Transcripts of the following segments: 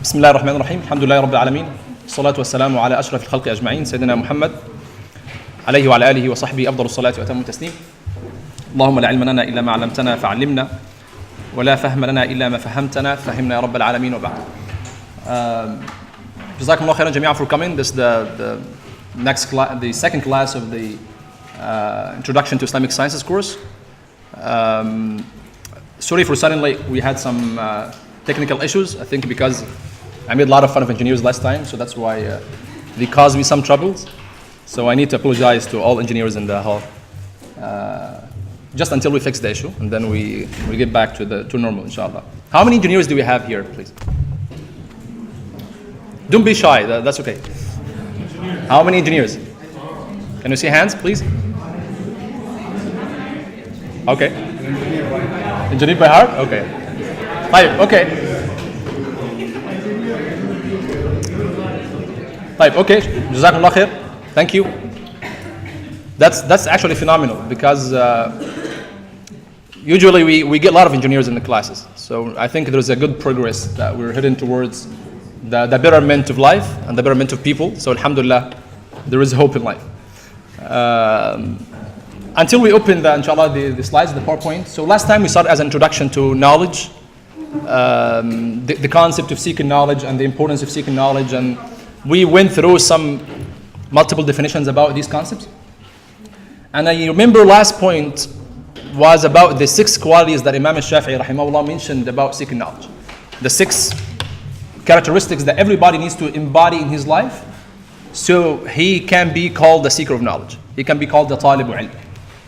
بسم الله الرحمن الرحيم الحمد لله رب العالمين الصلاة والسلام على أشرف الخلق أجمعين سيدنا محمد عليه وعلى آله وصحبه أفضل الصلاة وأتم التسليم. اللهم لا علم لنا إلا ما علمتنا فعلمنا ولا فهم لنا إلا ما فهمتنا فهمنا يا رب العالمين وبعد. جزاكم الله خيرا جميعا for coming. This is the next class, the second class of the Introduction to Islamic Sciences course. Sorry for suddenly we had some technical issues. I think because I made a lot of fun of engineers last time, so that's why they caused me some troubles. So I need to apologize to all engineers in the hall. Just until we fix the issue, and then we get back to normal, inshallah. How many engineers do we have here, please? Don't be shy. That's okay. How many engineers? Can you see hands, please? Okay. Engineer by heart? Okay. Type. Okay. Type. Okay. Jazakumullah khair. Thank you. That's actually phenomenal because usually we get a lot of engineers in the classes. So I think there's a good progress that we're heading towards the betterment of life and the betterment of people. So alhamdulillah, there is hope in life. Until we open inshallah the slides, the PowerPoint. So last time we started as an introduction to knowledge, the concept of seeking knowledge and the importance of seeking knowledge, and we went through some multiple definitions about these concepts. And I remember last point was about the 6 qualities that Imam al-Shafi'i rahimahullah mentioned about seeking knowledge. The 6 characteristics that everybody needs to embody in his life so he can be called the seeker of knowledge. He can be called the talibu ilm.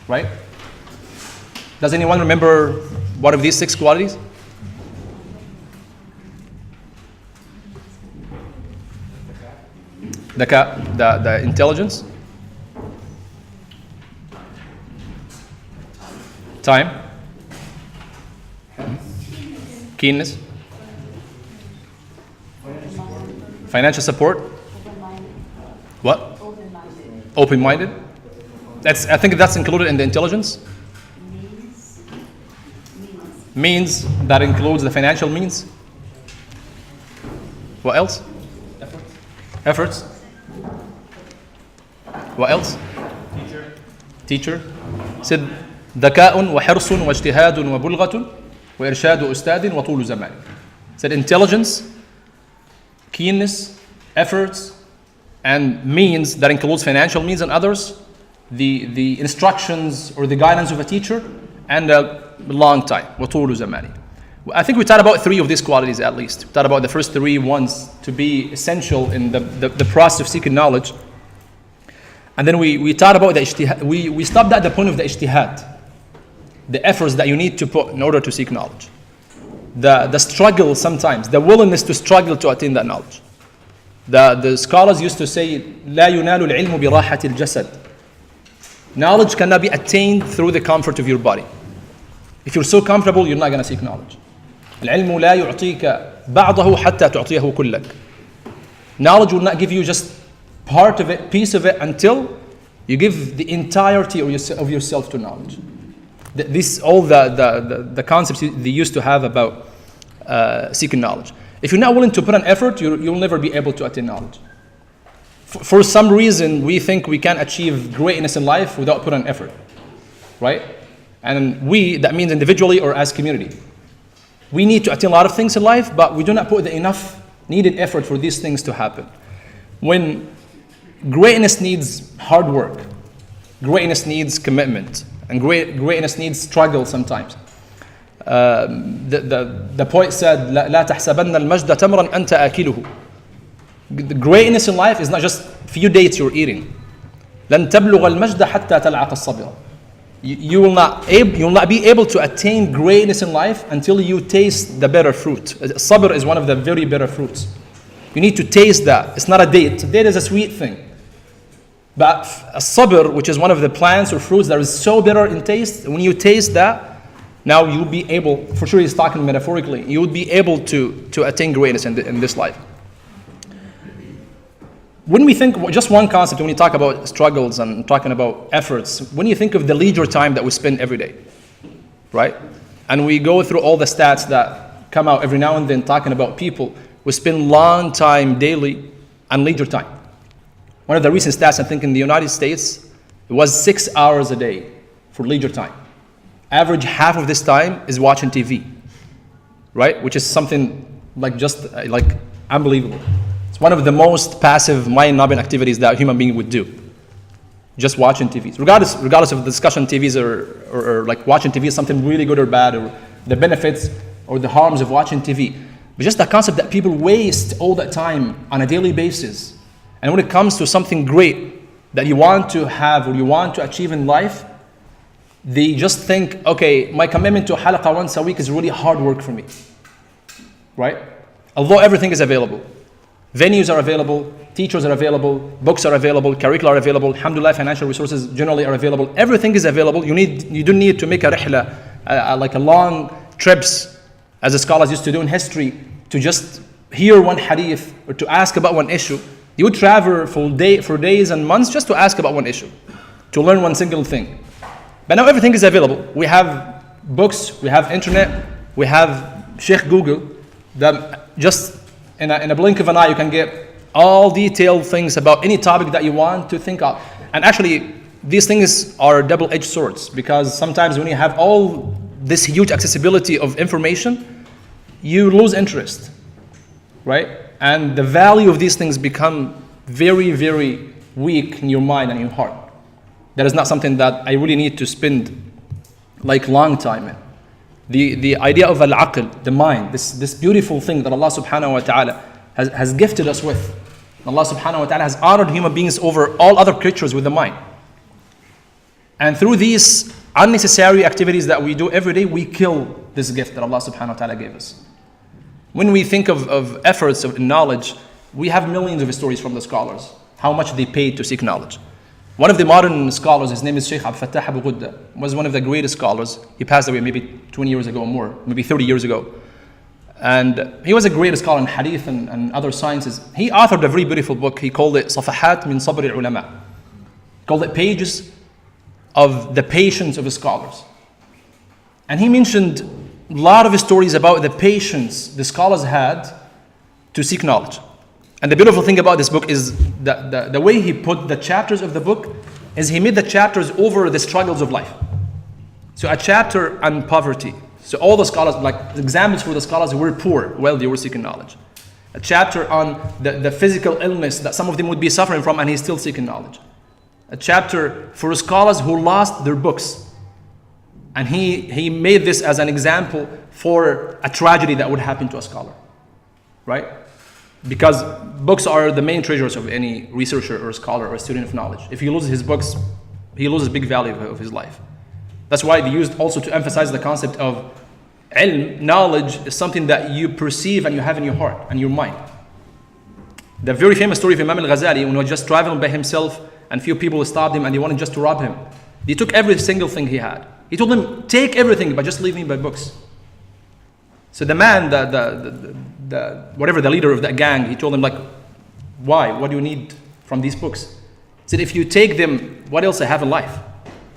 Right? Does anyone remember one of these 6 qualities? The intelligence, time, keenness, financial support, what? Open-minded. I think that's included in the intelligence. Means that includes the financial means. What else? Efforts. What else? Teacher. Said ذكاء وحرص واجتهاد وبلغة وإرشاد أستاذ وطول زمان. Said intelligence, keenness, efforts, and means that includes financial means and others. The instructions or the guidance of a teacher, and a long time. وطول زمان. I think we talked about 3 of these qualities at least. We talked about the first 3 ones to be essential in the process of seeking knowledge. And then we talked about the ijtihad. We stopped at the point of the ijtihad, the efforts that you need to put in order to seek knowledge. The struggle sometimes, the willingness to struggle to attain that knowledge. The scholars used to say, لا ينال العلم براحة الجسد. Knowledge cannot be attained through the comfort of your body. If you're so comfortable, you're not going to seek knowledge. العلم لا يعطيك بعضه حتى تعطيه كلك. Knowledge will not give you just part of it, piece of it, until you give the entirety of yourself to knowledge. This all the concepts they used to have about seeking knowledge. If you're not willing to put an effort, you'll never be able to attain knowledge. For some reason, we think we can achieve greatness in life without putting an effort, right? And that means individually or as community. We need to attain a lot of things in life, but we do not put the enough needed effort for these things to happen. When greatness needs hard work, greatness needs commitment, and greatness needs struggle sometimes. The poet said, لا تحسبن المجد تمرا أنت آكله. The greatness in life is not just few dates you're eating. لن تبلغ المجد حتى تلعق الصبر. You will not be able to attain greatness in life until you taste the better fruit. Sabr is one of the very better fruits. You need to taste that. It's not a date. A date is a sweet thing. But a sabr, which is one of the plants or fruits that is so bitter in taste, when you taste that, now you'll be able, for sure he's talking metaphorically, you would be able to attain greatness in this life. When we think, just one concept, when we talk about struggles and talking about efforts, when you think of the leisure time that we spend every day, right? And we go through all the stats that come out every now and then talking about people we spend long time daily on leisure time. One of the recent stats, I think in the United States, it was 6 hours a day for leisure time. Average half of this time is watching TV, right? Which is something like just like unbelievable. It's one of the most passive mind-numbing activities that a human being would do. Just watching TVs, regardless of the discussion TVs or like watching TV is something really good or bad, or the benefits or the harms of watching TV. But just the concept that people waste all that time on a daily basis. And when it comes to something great that you want to have or you want to achieve in life, they just think, okay, my commitment to a halaqah once a week is really hard work for me, right? Although everything is available. Venues are available, teachers are available, books are available, curricula are available, alhamdulillah, financial resources generally are available. Everything is available. You don't need to make a rihla, like a long trips, as the scholars used to do in history, to just hear one hadith or to ask about one issue. You would travel for days and months just to ask about one issue, to learn one single thing. But now everything is available. We have books, we have internet, we have Sheikh Google, that just in a blink of an eye you can get all detailed things about any topic that you want to think of. And actually, these things are double-edged swords, because sometimes when you have all this huge accessibility of information, you lose interest, right? And the value of these things become very, very weak in your mind and your heart. That is not something that I really need to spend like long time in. The idea of al-aql, the mind, this beautiful thing that Allah subhanahu wa ta'ala has gifted us with. Allah subhanahu wa ta'ala has honored human beings over all other creatures with the mind. And through these unnecessary activities that we do every day, we kill this gift that Allah subhanahu wa ta'ala gave us. When we think of efforts of knowledge, we have millions of stories from the scholars, how much they paid to seek knowledge. One of the modern scholars, his name is Sheikh Abdul Fattah Abu Ghudda, was one of the greatest scholars. He passed away maybe 20 years ago or more, maybe 30 years ago. And he was a great scholar in hadith and other sciences. He authored a very beautiful book. He called it Safahat min Sabr al-Ulama. He called it Pages of the Patience of the Scholars. And he mentioned a lot of stories about the patience the scholars had to seek knowledge. And the beautiful thing about this book is that the way he put the chapters of the book is he made the chapters over the struggles of life. So a chapter on poverty. So all the scholars, like examples for the scholars who were poor while they were seeking knowledge. A chapter on the physical illness that some of them would be suffering from and he's still seeking knowledge. A chapter for scholars who lost their books. And he made this as an example for a tragedy that would happen to a scholar, right? Because books are the main treasures of any researcher or scholar or student of knowledge. If he loses his books, he loses big value of his life. That's why they used also to emphasize the concept of ilm, knowledge is something that you perceive and you have in your heart and your mind. The very famous story of Imam al-Ghazali, when he was just traveling by himself and few people stopped him and they wanted just to rob him. They took every single thing he had. He told them, take everything, but just leave me my books. So the man, whatever the leader of that gang, he told them like, why? What do you need from these books? He said, if you take them, what else I have in life?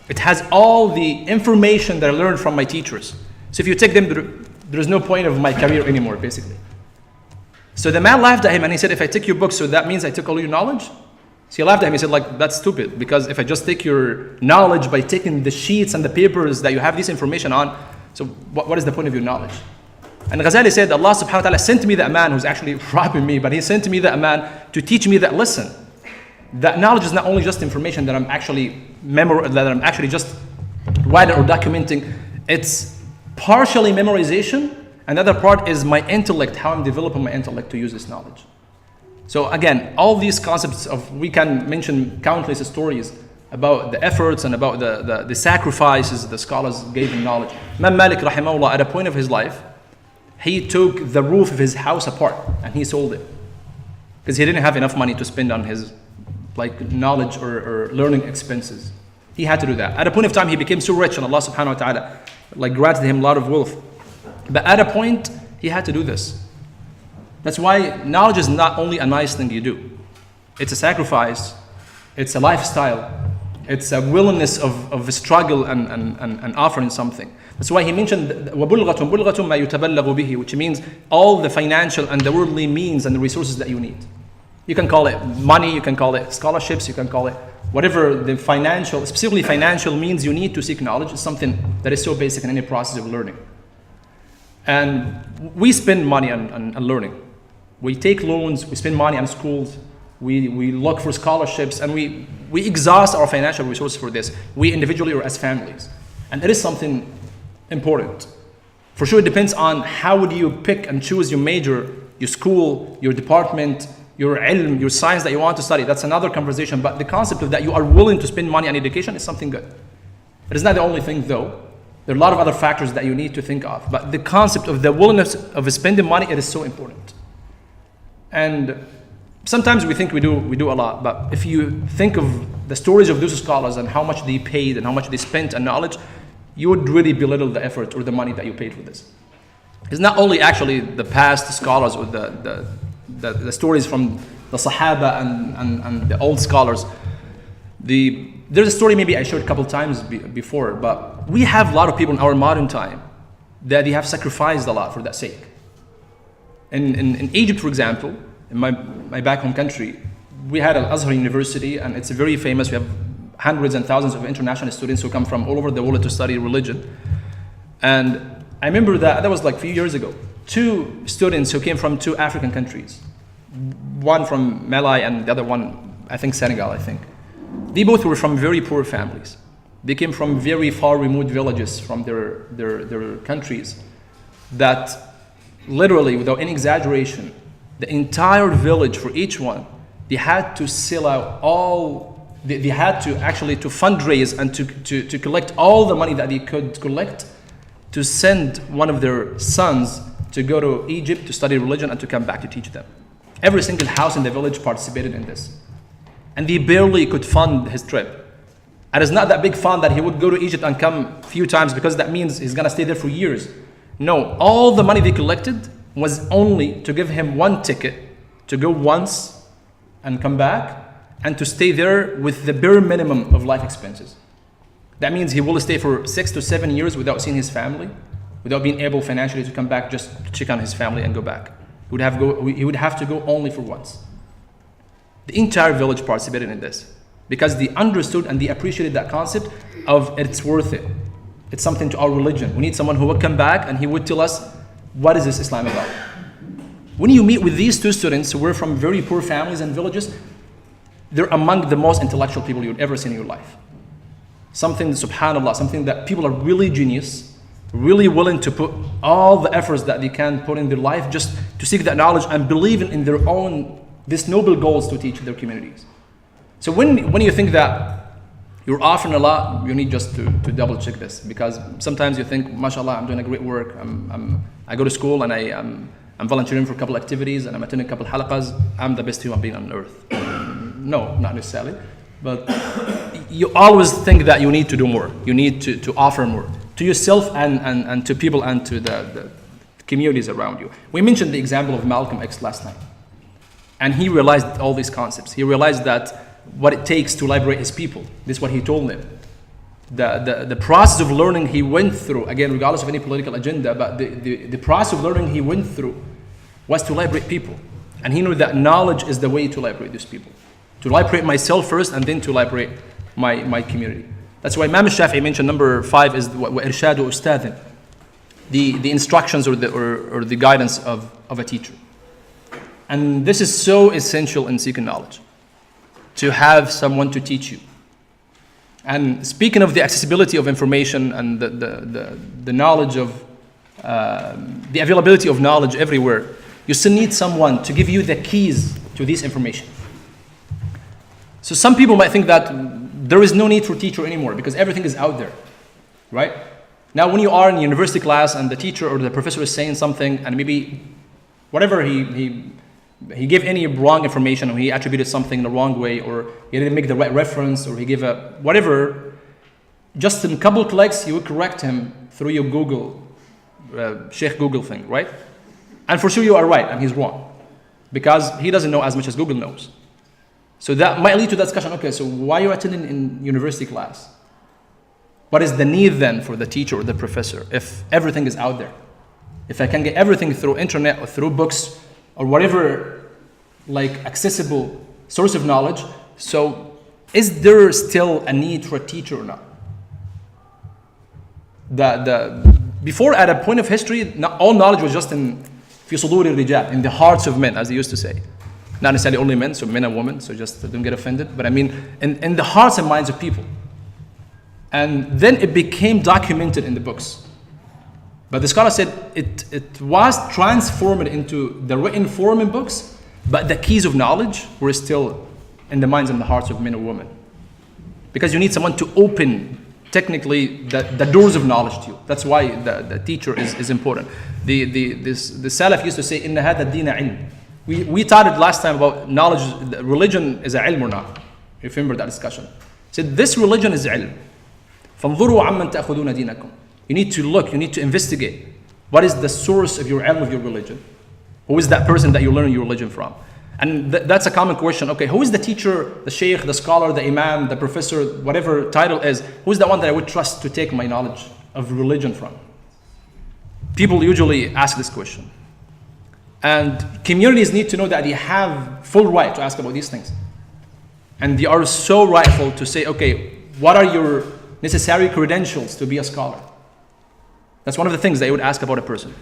It has all the information that I learned from my teachers. So if you take them, there is no point of my career anymore, basically. So the man laughed at him and he said, if I take your books, so that means I took all your knowledge? So he laughed at him. He said, like, that's stupid, because if I just take your knowledge by taking the sheets and the papers that you have this information on, so what is the point of your knowledge? And Ghazali said, Allah subhanahu wa ta'ala sent me that man who's actually robbing me, but he sent me that man to teach me that, listen, that knowledge is not only just information that I'm actually just writing or documenting. It's partially memorization, and the other part is my intellect, how I'm developing my intellect to use this knowledge. So again, all these concepts we can mention countless stories about the efforts and about the sacrifices the scholars gave in knowledge. Imam Malik rahimahullah, at a point of his life, he took the roof of his house apart and he sold it. Because he didn't have enough money to spend on his knowledge or learning expenses. He had to do that. At a point of time, he became so rich and Allah subhanahu wa ta'ala granted him a lot of wealth. But at a point, he had to do this. That's why knowledge is not only a nice thing you do. It's a sacrifice. It's a lifestyle. It's a willingness of struggle and offering something. That's why he mentioned وَبُلْغَةٌ بُلْغَةٌ مَا يُتَبَلَّغُ بِهِ, which means all the financial and the worldly means and the resources that you need. You can call it money, you can call it scholarships, you can call it whatever the financial, specifically financial means you need to seek knowledge is something that is so basic in any process of learning. And we spend money on learning. We take loans, we spend money on schools, we look for scholarships, and we exhaust our financial resources for this, we individually or as families. And it is something important. For sure, it depends on how would you pick and choose your major, your school, your department, your ilm, your science that you want to study. That's another conversation. But the concept of that you are willing to spend money on education is something good. It is not the only thing though. There are a lot of other factors that you need to think of. But the concept of the willingness of spending money, it is so important. And sometimes we think we do a lot. But if you think of the stories of those scholars and how much they paid and how much they spent on knowledge, you would really belittle the effort or the money that you paid for this. It's not only actually the past scholars or the stories from the Sahaba and the old scholars. There's a story maybe I shared a couple times before, but we have a lot of people in our modern time that they have sacrificed a lot for that sake. In Egypt, for example, in my back home country, we had Al-Azhar University, and it's very famous. We have hundreds and thousands of international students who come from all over the world to study religion. And I remember that was like a few years ago. 2 students who came from 2 African countries, one from Mali and the other one, I think Senegal, I think. They both were from very poor families. They came from very far remote villages from their countries that literally, without any exaggeration, the entire village for each one, they had to sell out all, they had to actually to fundraise and to collect all the money that they could collect to send one of their sons to go to Egypt to study religion and to come back to teach them. Every single house in the village participated in this. And they barely could fund his trip. And it's not that big fund that he would go to Egypt and come a few times because that means he's gonna stay there for years. No, all the money they collected was only to give him one ticket to go once and come back and to stay there with the bare minimum of life expenses. That means he will stay for 6 to 7 years without seeing his family, without being able financially to come back just to check on his family and go back. He would have to go only for once. The entire village participated in this because they understood and they appreciated that concept of it's worth it. It's something to our religion. We need someone who would come back and he would tell us, what is this Islam about? When you meet with these 2 students who were from very poor families and villages, they're among the most intellectual people you've ever seen in your life. Something, subhanAllah, something that people are really genius, really willing to put all the efforts that they can put in their life just to seek that knowledge and believe in their own, these noble goals to teach their communities. So when you think that you're offering a lot, you need just to double check this, because sometimes you think, mashallah, I'm doing a great work. I go to school and I'm volunteering for a couple activities and I'm attending a couple halaqas. I'm the best human being on earth. No, not necessarily. But you always think that you need to do more. You need to offer more to yourself and to people and to the communities around you. We mentioned the example of Malcolm X last night. And he realized all these concepts. He realized that what it takes to liberate his people. This is what he told them. The process of learning he went through, again, regardless of any political agenda, but the process of learning he went through was to liberate people. And he knew that knowledge is the way to liberate these people. To liberate myself first and then to liberate my community. That's why Imam Shafi'i mentioned number 5 is وَإِرْشَادُ أُسْتَاذٍ, the instructions or the guidance of a teacher. And this is so essential in seeking knowledge, to have someone to teach you. And speaking of the accessibility of information and the knowledge of, the availability of knowledge everywhere, you still need someone to give you the keys to this information. So some people might think that there is no need for a teacher anymore because everything is out there, right? Now when you are in a university class and the teacher or the professor is saying something and maybe whatever he gave any wrong information or he attributed something in the wrong way or he didn't make the right reference or he gave a whatever, just in a couple of clicks you would correct him through your Google, Sheikh Google thing, right? And for sure you are right and he's wrong because he doesn't know as much as Google knows. So that might lead to that discussion. Okay, so why are you attending in university class? What is the need then for the teacher or the professor if everything is out there? If I can get everything through internet or through books or whatever like accessible source of knowledge, so is there still a need for a teacher or not? Before, at a point of history, not all knowledge was just in في صدور الرجال, in the hearts of men, as they used to say. Not necessarily only men, so men and women, so just don't get offended. But I mean, in the hearts and minds of people. And then it became documented in the books. But the scholar said it was transformed into the written form in books, but the keys of knowledge were still in the minds and the hearts of men or women. Because you need someone to open, technically, the doors of knowledge to you. That's why the teacher is important. The Salaf used to say, إِنَّ هَذَا الدِّينَ عِلْمٌ. We taught it last time about knowledge, religion is a ilm or not. You remember that discussion. Said this religion is ilm. فَانظُرُوا عَمَّنْ تَأْخُذُونَ دِينَكُمْ. You need to look, you need to investigate. What is the source of your ilm, of your religion? Who is that person that you're learning your religion from? And that's a common question. Okay, who is the teacher, the sheikh, the scholar, the imam, the professor, whatever title is, who is the one that I would trust to take my knowledge of religion from? People usually ask this question. And communities need to know that they have full right to ask about these things. And they are so rightful to say, okay, what are your necessary credentials to be a scholar? That's one of the things they would ask about a person.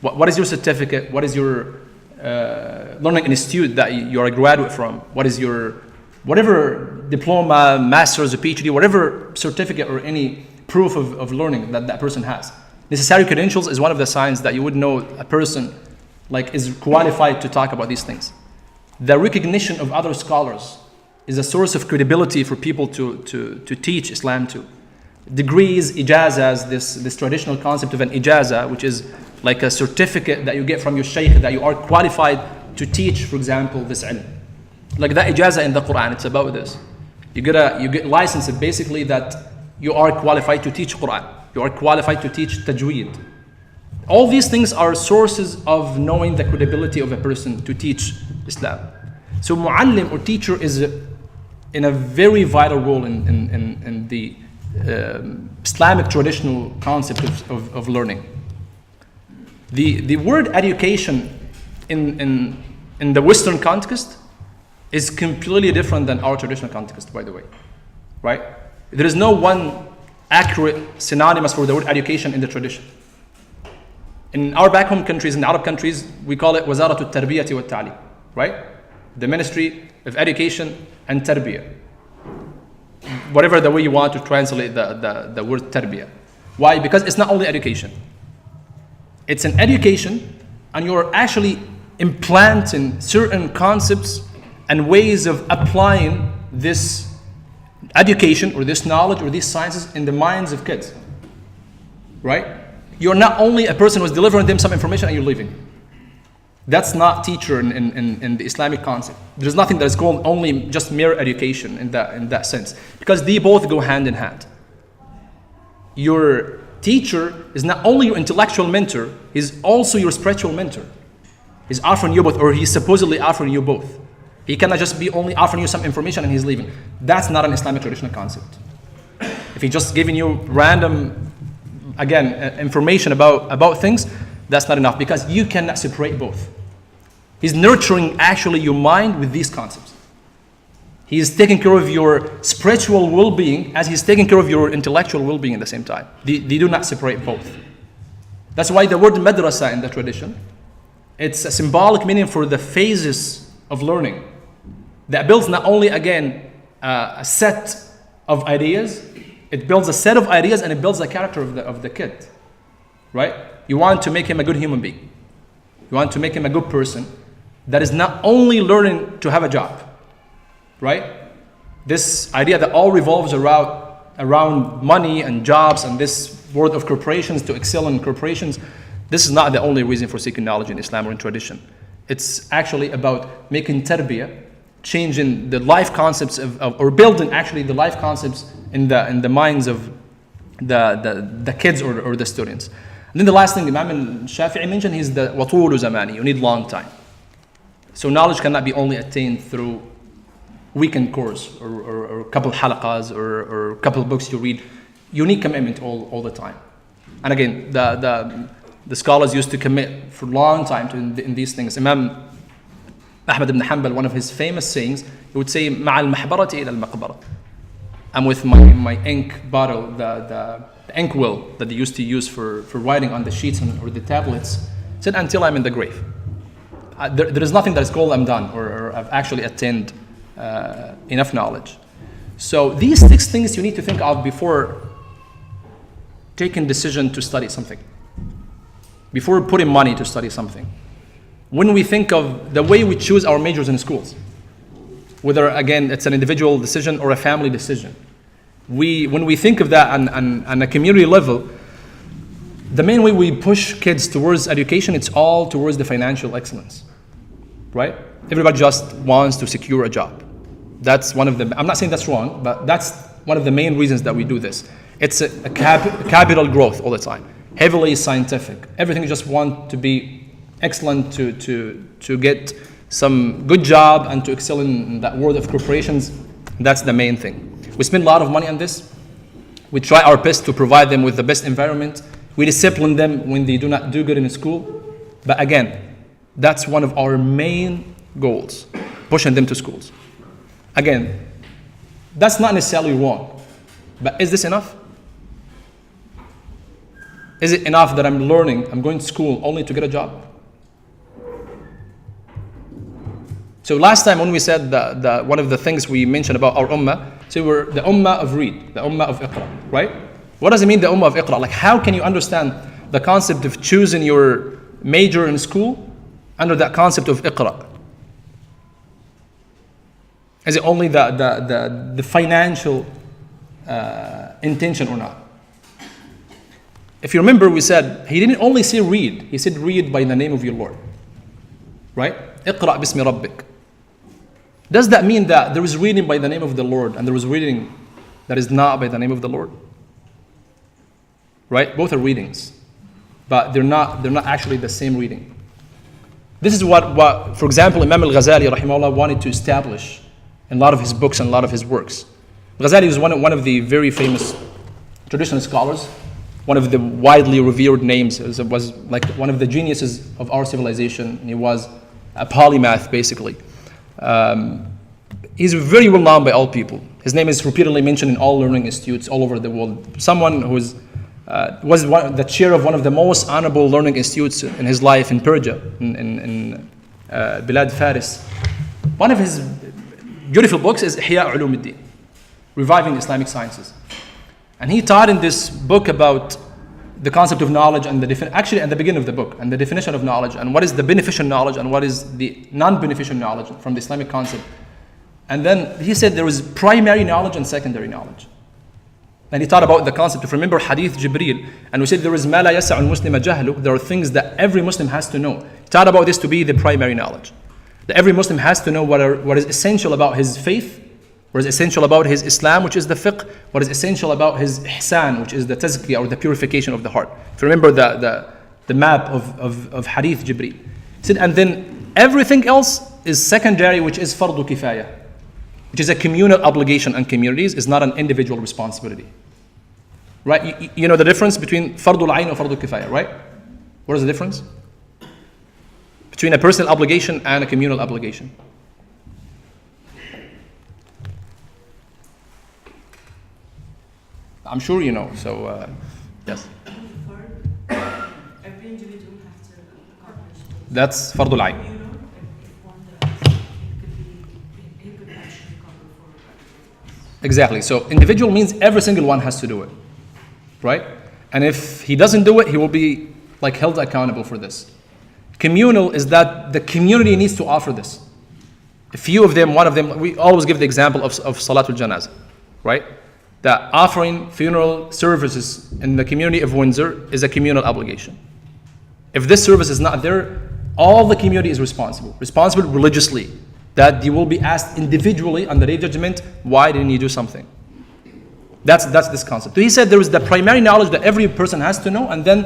What is your certificate? What is your learning institute that you are a graduate from? What is your, whatever diploma, master's, or PhD, whatever certificate or any proof of learning that person has. Necessary credentials is one of the signs that you would know a person like is qualified to talk about these things. The recognition of other scholars is a source of credibility for people to teach Islam to. Degrees, ijazas, this traditional concept of an ijaza, which is like a certificate that you get from your shaykh that you are qualified to teach, for example, this ilm. Like that ijaza in the Quran, it's about this. You get licensed basically that you are qualified to teach Quran. You are qualified to teach tajweed. All these things are sources of knowing the credibility of a person to teach Islam. So muallim or teacher is in a very vital role in the Islamic traditional concept of learning. The word education in the Western context is completely different than our traditional context, by the way, right? There is no one accurate synonymous for the word education in the tradition. In our back home countries, in the Arab countries, we call it وزارة التربية والتعليم, right? The Ministry of Education and Tarbiyah. Whatever the way you want to translate the word tarbiyah. Why? Because it's not only education. It's an education, and you're actually implanting certain concepts and ways of applying this education or this knowledge or these sciences in the minds of kids. Right? You're not only a person who's delivering them some information and you're leaving. That's not teacher in the Islamic concept. There's nothing that is called only just mere education in that sense, because they both go hand in hand. Your teacher is not only your intellectual mentor, he's also your spiritual mentor. He's offering you both, or he's supposedly offering you both. He cannot just be only offering you some information and he's leaving. That's not an Islamic traditional concept. If he's just giving you random, again, information about things, that's not enough, because you cannot separate both. He's nurturing actually your mind with these concepts. He is taking care of your spiritual well-being as he's taking care of your intellectual well-being at the same time. They do not separate both. That's why the word madrasa in the tradition, it's a symbolic meaning for the phases of learning that builds not only, again, a set of ideas, it builds a set of ideas and it builds the character of the kid, right? You want to make him a good human being. You want to make him a good person that is not only learning to have a job, right? This idea that all revolves around money and jobs and this world of corporations to excel in corporations, this is not the only reason for seeking knowledge in Islam or in tradition. It's actually about making tarbiyah, changing the life concepts or building actually the life concepts in the minds of the kids or the students. And then the last thing Imam al-Shafi'i mentioned is the watul zamani. You need long time. So knowledge cannot be only attained through weekend course or a couple halaqas or a couple books you read. You need commitment all the time. And again, the scholars used to commit for a long time in these things. Imam Ahmad ibn Hanbal, one of his famous sayings, he would say, مع المحبرة إلى المقبرة. I'm with my ink bottle, the ink well that they used to use for writing on the sheets or the tablets, said until I'm in the grave. There is nothing that is called I'm done or I've actually attained enough knowledge. So these 6 things you need to think of before taking decision to study something, before putting money to study something. When we think of the way we choose our majors in schools, whether again it's an individual decision or a family decision, when we think of that on a community level, the main way we push kids towards education, it's all towards the financial excellence, right? Everybody just wants to secure a job. That's one of the, I'm not saying that's wrong, but that's one of the main reasons that we do this. It's a capital growth all the time, heavily scientific. Everything you just want to be excellent, to get some good job and to excel in that world of corporations. That's the main thing. We spend a lot of money on this. We try our best to provide them with the best environment. We discipline them when they do not do good in school. But again, that's one of our main goals, pushing them to schools. Again, that's not necessarily wrong, but is this enough? Is it enough that I'm going to school only to get a job? So last time when we said that one of the things we mentioned about our ummah, so we're the ummah of read, the ummah of iqra, right? What does it mean, the ummah of iqra? Like, how can you understand the concept of choosing your major in school under that concept of iqra? Is it only the financial intention or not? If you remember, we said he didn't only say read, he said read by the name of your Lord, right? اقرأ باسم ربك. Does that mean that there is reading by the name of the Lord and there is reading that is not by the name of the Lord? Right? Both are readings, but they're not actually the same reading. This is what for example, Imam Al-Ghazali rahimahullah wanted to establish in a lot of his books and a lot of his works. Ghazali was one of the very famous traditional scholars, one of the widely revered names. It was like one of the geniuses of our civilization. He was a polymath, basically. He's very well known by all people. His name is repeatedly mentioned in all learning institutes all over the world. Someone who was the chair of one of the most honorable learning institutes in his life in Persia, in Bilad Faris. One of his beautiful books is Ihya Ulumuddin, Reviving Islamic Sciences. And he taught in this book about the concept of knowledge and actually at the beginning of the book, and the definition of knowledge, and what is the beneficial knowledge and what is the non-beneficial knowledge from the Islamic concept. And then he said there is primary knowledge and secondary knowledge. And he taught about the concept of, remember Hadith Jibreel, and we said there is ma la yasa'u al-muslima jahlu, there are things that every Muslim has to know. He taught about this to be the primary knowledge. That every Muslim has to know what is essential about his faith, what is essential about his Islam, which is the fiqh, what is essential about his ihsan, which is the tazkiyah or the purification of the heart. If you remember the map of Hadith Jibreel. He said, and then everything else is secondary, which is fardu kifaya, which is a communal obligation on communities, is not an individual responsibility. Right? You know the difference between fardu al-ayn and fardu kifaya, right? What is the difference? Between a personal obligation and a communal obligation. I'm sure you know, so yes. Every individual has to accomplish. That's fardu al-ayn. You know, if one does, it could actually cover for everyone. Exactly. So individual means every single one has to do it, right? And if he doesn't do it, he will be like held accountable for this. Communal is that the community needs to offer this. A few of them, one of them, we always give the example of Salatul Janazah, right? That offering funeral services in the community of Windsor is a communal obligation. If this service is not there, all the community is responsible religiously, that you will be asked individually on the day of judgment, why didn't you do something? That's this concept. So he said there is the primary knowledge that every person has to know, and then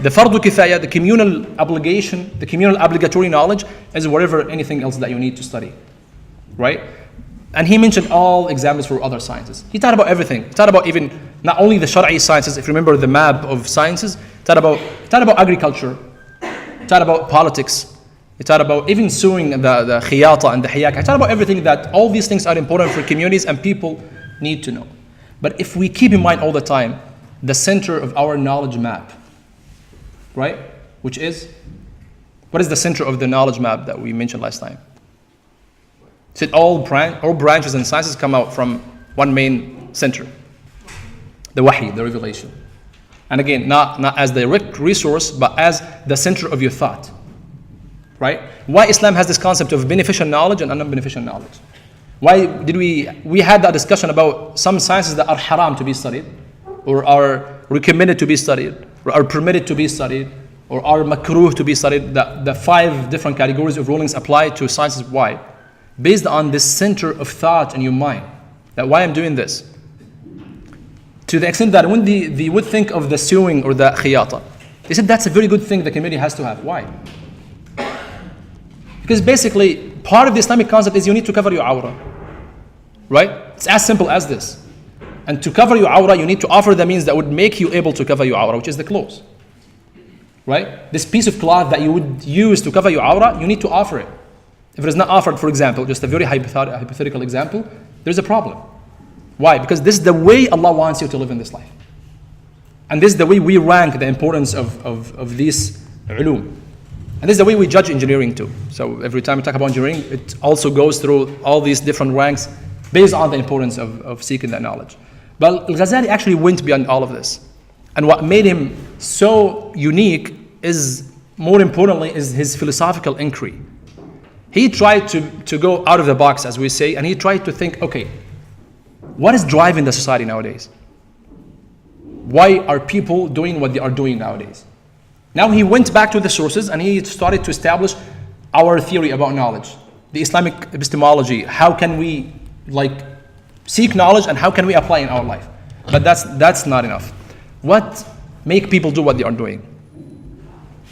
the fardu kifaya, the communal obligation, the communal obligatory knowledge is whatever anything else that you need to study, right? And he mentioned all examples for other sciences. He taught about everything. He taught about even not only the Shari'i sciences, if you remember the map of sciences, he taught about agriculture, he taught about politics, he taught about even sewing, the khiyata and the hiyak. He taught about everything, that all these things are important for communities and people need to know. But if we keep in mind all the time the center of our knowledge map, right? Which is, what is the center of the knowledge map that we mentioned last time? Said all branches and sciences come out from one main center, the wahi, the revelation. And again, not as the direct resource, but as the center of your thought, right? Why Islam has this concept of beneficial knowledge and non-beneficial knowledge? Why did we had that discussion about some sciences that are haram to be studied, or are recommended to be studied, or are permitted to be studied, or are makruh to be studied? The 5 different categories of rulings apply to sciences. Why? Based on this center of thought in your mind, that why I'm doing this. To the extent that when they would think of the sewing or the khiyata, they said that's a very good thing the community has to have. Why? Because basically, part of the Islamic concept is you need to cover your awrah, right? It's as simple as this. And to cover your awrah, you need to offer the means that would make you able to cover your awrah, which is the clothes, right? This piece of cloth that you would use to cover your awrah, you need to offer it. If it is not offered, for example, just a very hypothetical example, there's a problem. Why? Because this is the way Allah wants you to live in this life. And this is the way we rank the importance of these ulum. And this is the way we judge engineering too. So every time we talk about engineering, it also goes through all these different ranks based on the importance of seeking that knowledge. But Al-Ghazali actually went beyond all of this. And what made him so unique is, more importantly, is his philosophical inquiry. He tried to go out of the box, as we say, and he tried to think, okay, what is driving the society nowadays? Why are people doing what they are doing nowadays? Now he went back to the sources and he started to establish our theory about knowledge, the Islamic epistemology. How can we seek knowledge and how can we apply in our life? But that's not enough. What make people do what they are doing?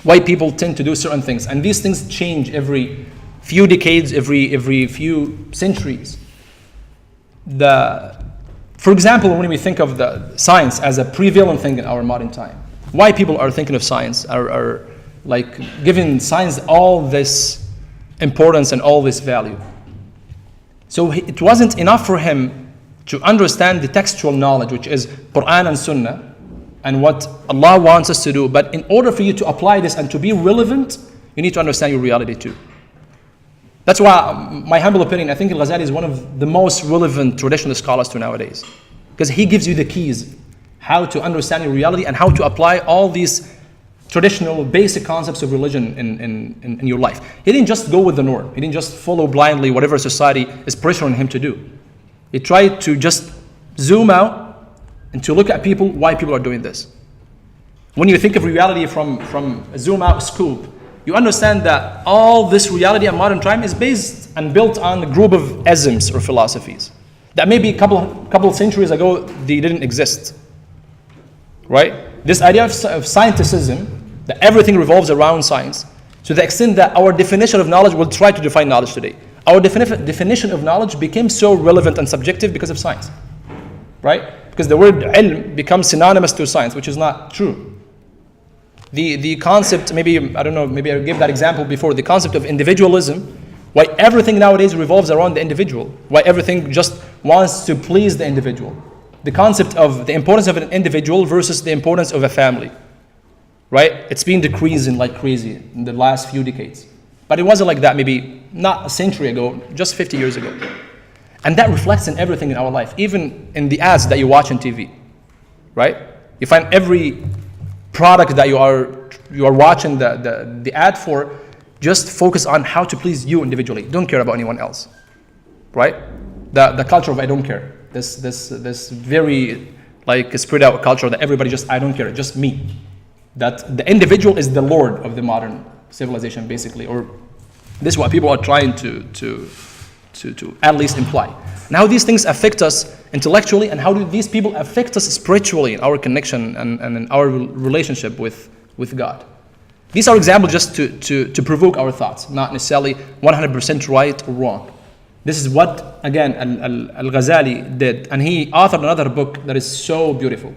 Why people tend to do certain things? And these things change every few decades, every few centuries. For example, when we think of the science as a prevalent thing in our modern time, why people are thinking of science, are giving science all this importance and all this value. So it wasn't enough for him to understand the textual knowledge, which is Quran and Sunnah, and what Allah wants us to do. But in order for you to apply this and to be relevant, you need to understand your reality too. That's why, my humble opinion, I think Al-Ghazali is one of the most relevant traditional scholars to nowadays. Because he gives you the keys, how to understand your reality and how to apply all these traditional basic concepts of religion in your life. He didn't just go with the norm. He didn't just follow blindly whatever society is pressuring him to do. He tried to just zoom out and to look at people, why people are doing this. When you think of reality from a zoom out scope, you understand that all this reality in modern time is based and built on a group of isms or philosophies that maybe a couple of centuries ago they didn't exist, right? This idea of scienticism, that everything revolves around science, to the extent that our definition of knowledge will try to define knowledge today. Our definition of knowledge became so relevant and subjective because of science, right? Because the word ilm becomes synonymous to science, which is not true. The concept, maybe I gave that example before, the concept of individualism, why everything nowadays revolves around the individual, why everything just wants to please the individual. The concept of the importance of an individual versus the importance of a family, right? It's been decreasing like crazy in the last few decades. But it wasn't like that maybe not a century ago, just 50 years ago. And that reflects in everything in our life, even in the ads that you watch on TV, right? You find every product that you are watching the ad for, just focus on how to please you individually. Don't care about anyone else, right? The culture of I don't care. This very spread out culture that everybody just I don't care, just me. That the individual is the lord of the modern civilization, basically, or this is what people are trying to at least imply. And how these things affect us intellectually, and how do these people affect us spiritually in our connection and in our relationship with God. These are examples just to provoke our thoughts, not necessarily 100% right or wrong. This is what, again, Al-Ghazali did. And he authored another book that is so beautiful.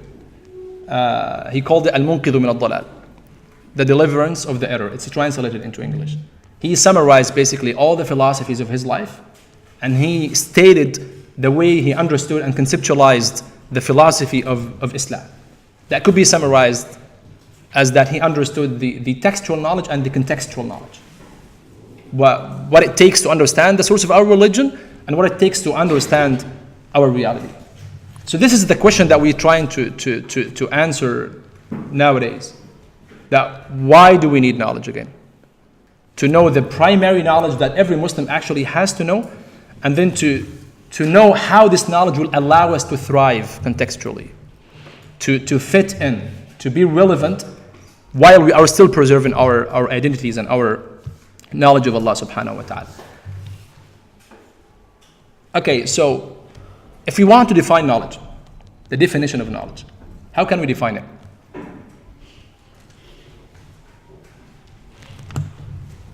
He called it Al-Munqidhu min al-Dalal, the deliverance of the error. It's translated into English. He summarized basically all the philosophies of his life, and he stated the way he understood and conceptualized the philosophy of Islam. That could be summarized as that he understood the textual knowledge and the contextual knowledge. What it takes to understand the source of our religion and what it takes to understand our reality. So this is the question that we're trying to answer nowadays. That why do we need knowledge again? To know the primary knowledge that every Muslim actually has to know, and then to know how this knowledge will allow us to thrive contextually, to fit in, to be relevant while we are still preserving our identities and our knowledge of Allah subhanahu wa ta'ala. Okay, so if we want to define knowledge, the definition of knowledge, how can we define it?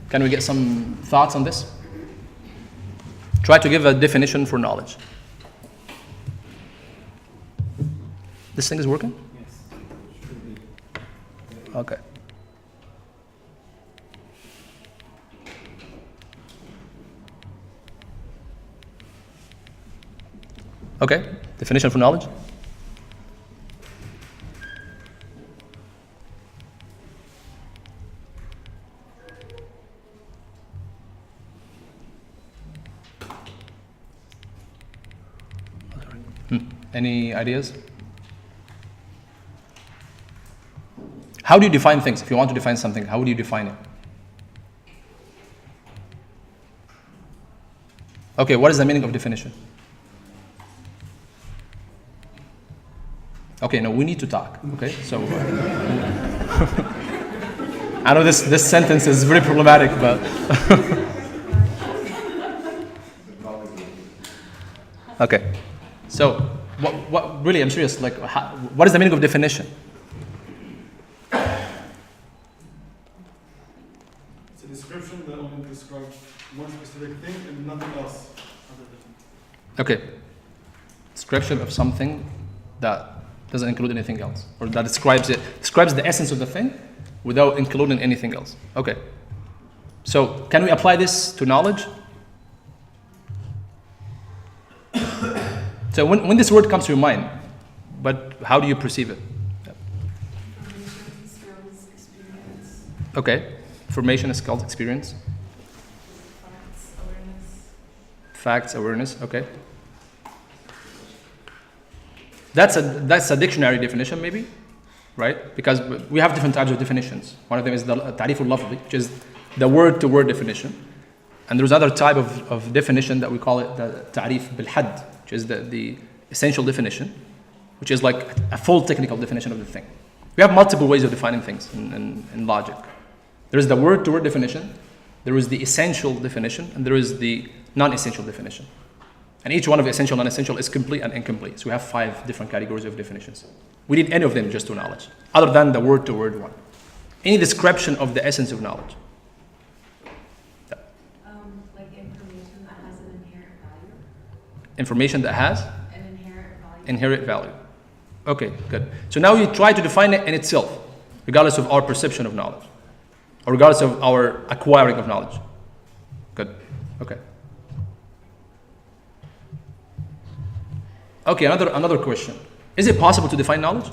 Can we get some thoughts on this? Try to give a definition for knowledge. This thing is working? Yes. Should be. Okay. Okay, definition for knowledge. Any ideas? How do you define things? If you want to define something, how would you define it? Okay, what is the meaning of definition? Okay, no, we need to talk. Okay, so I know this sentence is very problematic, but okay. So what really? I'm serious. Like, what is the meaning of definition? It's a description that only describes one specific thing and nothing else. Okay, description of something that doesn't include anything else, or that describes the essence of the thing without including anything else. Okay. So can we apply this to knowledge? So when this word comes to your mind, but how do you perceive it? Information, skills, experience, Okay. Information, skills, experience, facts, awareness. facts, awareness. Okay. That's a dictionary definition, maybe, right? Because we have different types of definitions. One of them is the ta'rif al-lafzi, which is the word-to-word definition, and there's another type of definition that we call it the ta'rif bil-hadd, which is the essential definition, which is like a full technical definition of the thing. We have multiple ways of defining things in logic. There is the word-to-word definition, there is the essential definition, and there is the non-essential definition. And each one of the essential and non-essential is complete and incomplete. So we have 5 different categories of definitions. We need any of them just to knowledge, other than the word-to-word one. Any description of the essence of knowledge. Like information that has an inherent value. Information that has An inherent value. inherent value. Okay, good. So now you try to define it in itself, regardless of our perception of knowledge, or regardless of our acquiring of knowledge. Good. Okay. Okay, another question. Is it possible to define knowledge?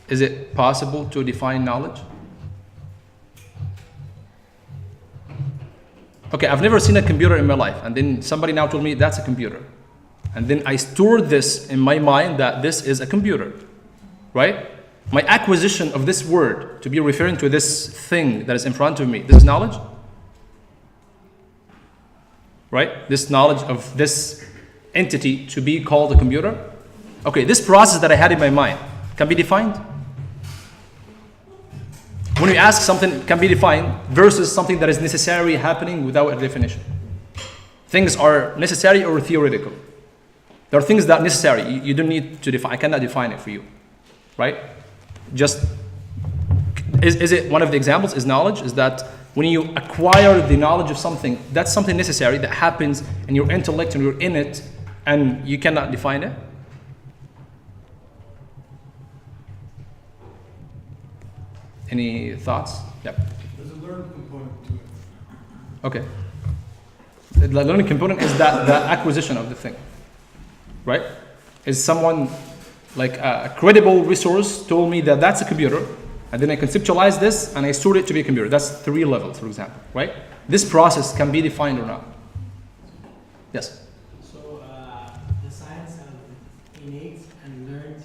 Is it possible to define knowledge? Okay, I've never seen a computer in my life, and then somebody now told me that's a computer. And then I stored this in my mind that this is a computer, right? My acquisition of this word to be referring to this thing that is in front of me, this is knowledge? Right? This knowledge of this entity to be called a computer? Okay, this process that I had in my mind can be defined? When we ask something can be defined versus something that is necessarily happening without a definition. Things are necessary or theoretical. There are things that are necessary. You don't need to define. I cannot define it for you. Right? Just, is it one of the examples is knowledge? Is that when you acquire the knowledge of something, that's something necessary that happens in your intellect and you're in it, and you cannot define it? Any thoughts? Yep. There's a learned component to it. Okay. The learning component is that the acquisition of the thing, right? Is someone like a credible resource told me that that's a computer, and then I conceptualize this and I stored it to be a computer. That's 3 levels, for example, right? This process can be defined or not. Yes. So the science of innate and learned,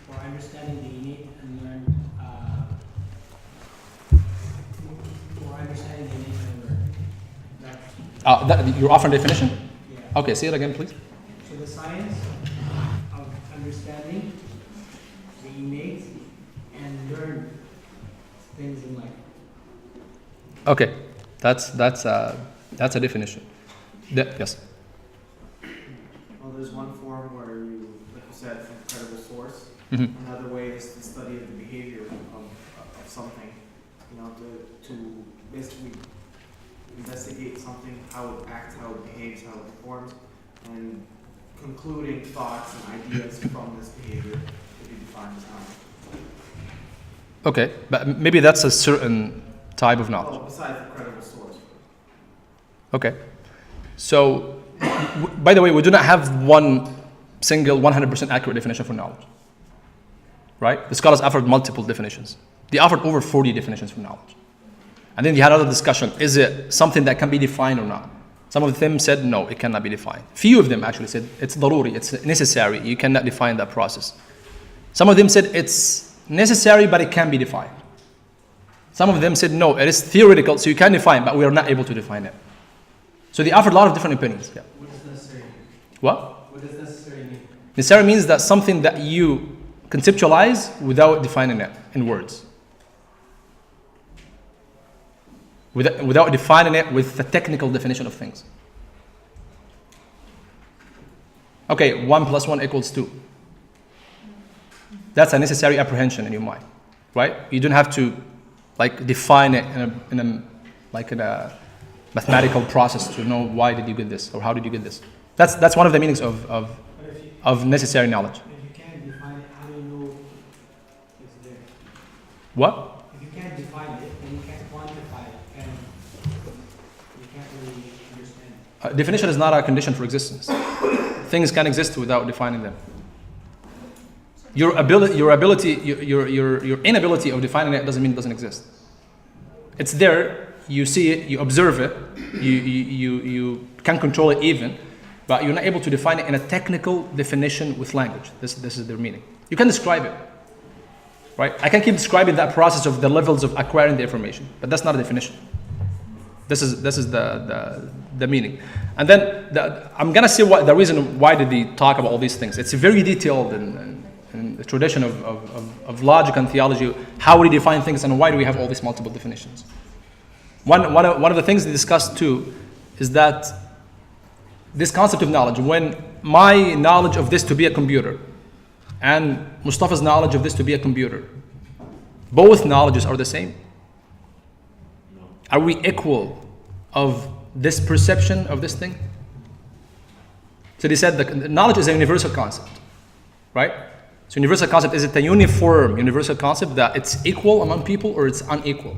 or understanding the innate and learned, or understanding the innate and learned. You're offering definition? Yeah. Okay, say it again, please. So the science of understanding the innate and learned things in life. Okay, that's a definition. Yes. Well, there's one form where you, like you said, from a credible source. Mhm. Another way is the study of the behavior of something, you know, to basically investigate something, how it acts, how it behaves, how it performs, and concluding thoughts and ideas from this behavior to be defined as knowledge. Okay, but maybe that's a certain type of knowledge. Well, besides the credible source. Okay. So, by the way, we do not have one single 100% accurate definition for knowledge. Right? The scholars offered multiple definitions. They offered over 40 definitions for knowledge. And then they had another discussion. Is it something that can be defined or not? Some of them said, no, it cannot be defined. Few of them actually said, it's daruri, it's necessary. You cannot define that process. Some of them said, it's necessary, but it can be defined. Some of them said, no, it is theoretical, so you can define, but we are not able to define it. So they offered a lot of different opinions. Yeah. What does necessary mean? What? What does necessary mean? Necessary means that something that you conceptualize without defining it in words. Without defining it with the technical definition of things. Okay, 1 + 1 = 2. That's a necessary apprehension in your mind, right? You don't have to like define it in a mathematical process to know why did you get this or how did you get this. That's one of the meanings of necessary knowledge. If you can't define it, how do you know it's there? What? If you can't define it, then you can't quantify it, and you can't really understand it. Definition is not a condition for existence. Things can exist without defining them. Your inability of defining it doesn't mean it doesn't exist. It's there. You see it. You observe it. You can control it even, but you're not able to define it in a technical definition with language. This is their meaning. You can describe it, right? I can keep describing that process of the levels of acquiring the information, but that's not a definition. This is the meaning. And then I'm gonna say what the reason why did they talk about all these things. It's very detailed in the tradition of logic and theology. How we define things and why do we have all these multiple definitions? One of the things they discussed too is that this concept of knowledge, when my knowledge of this to be a computer and Mustafa's knowledge of this to be a computer, both knowledges are the same. Are we equal of this perception of this thing? So they said that knowledge is a universal concept, right? So universal concept, is it a uniform universal concept that it's equal among people or it's unequal?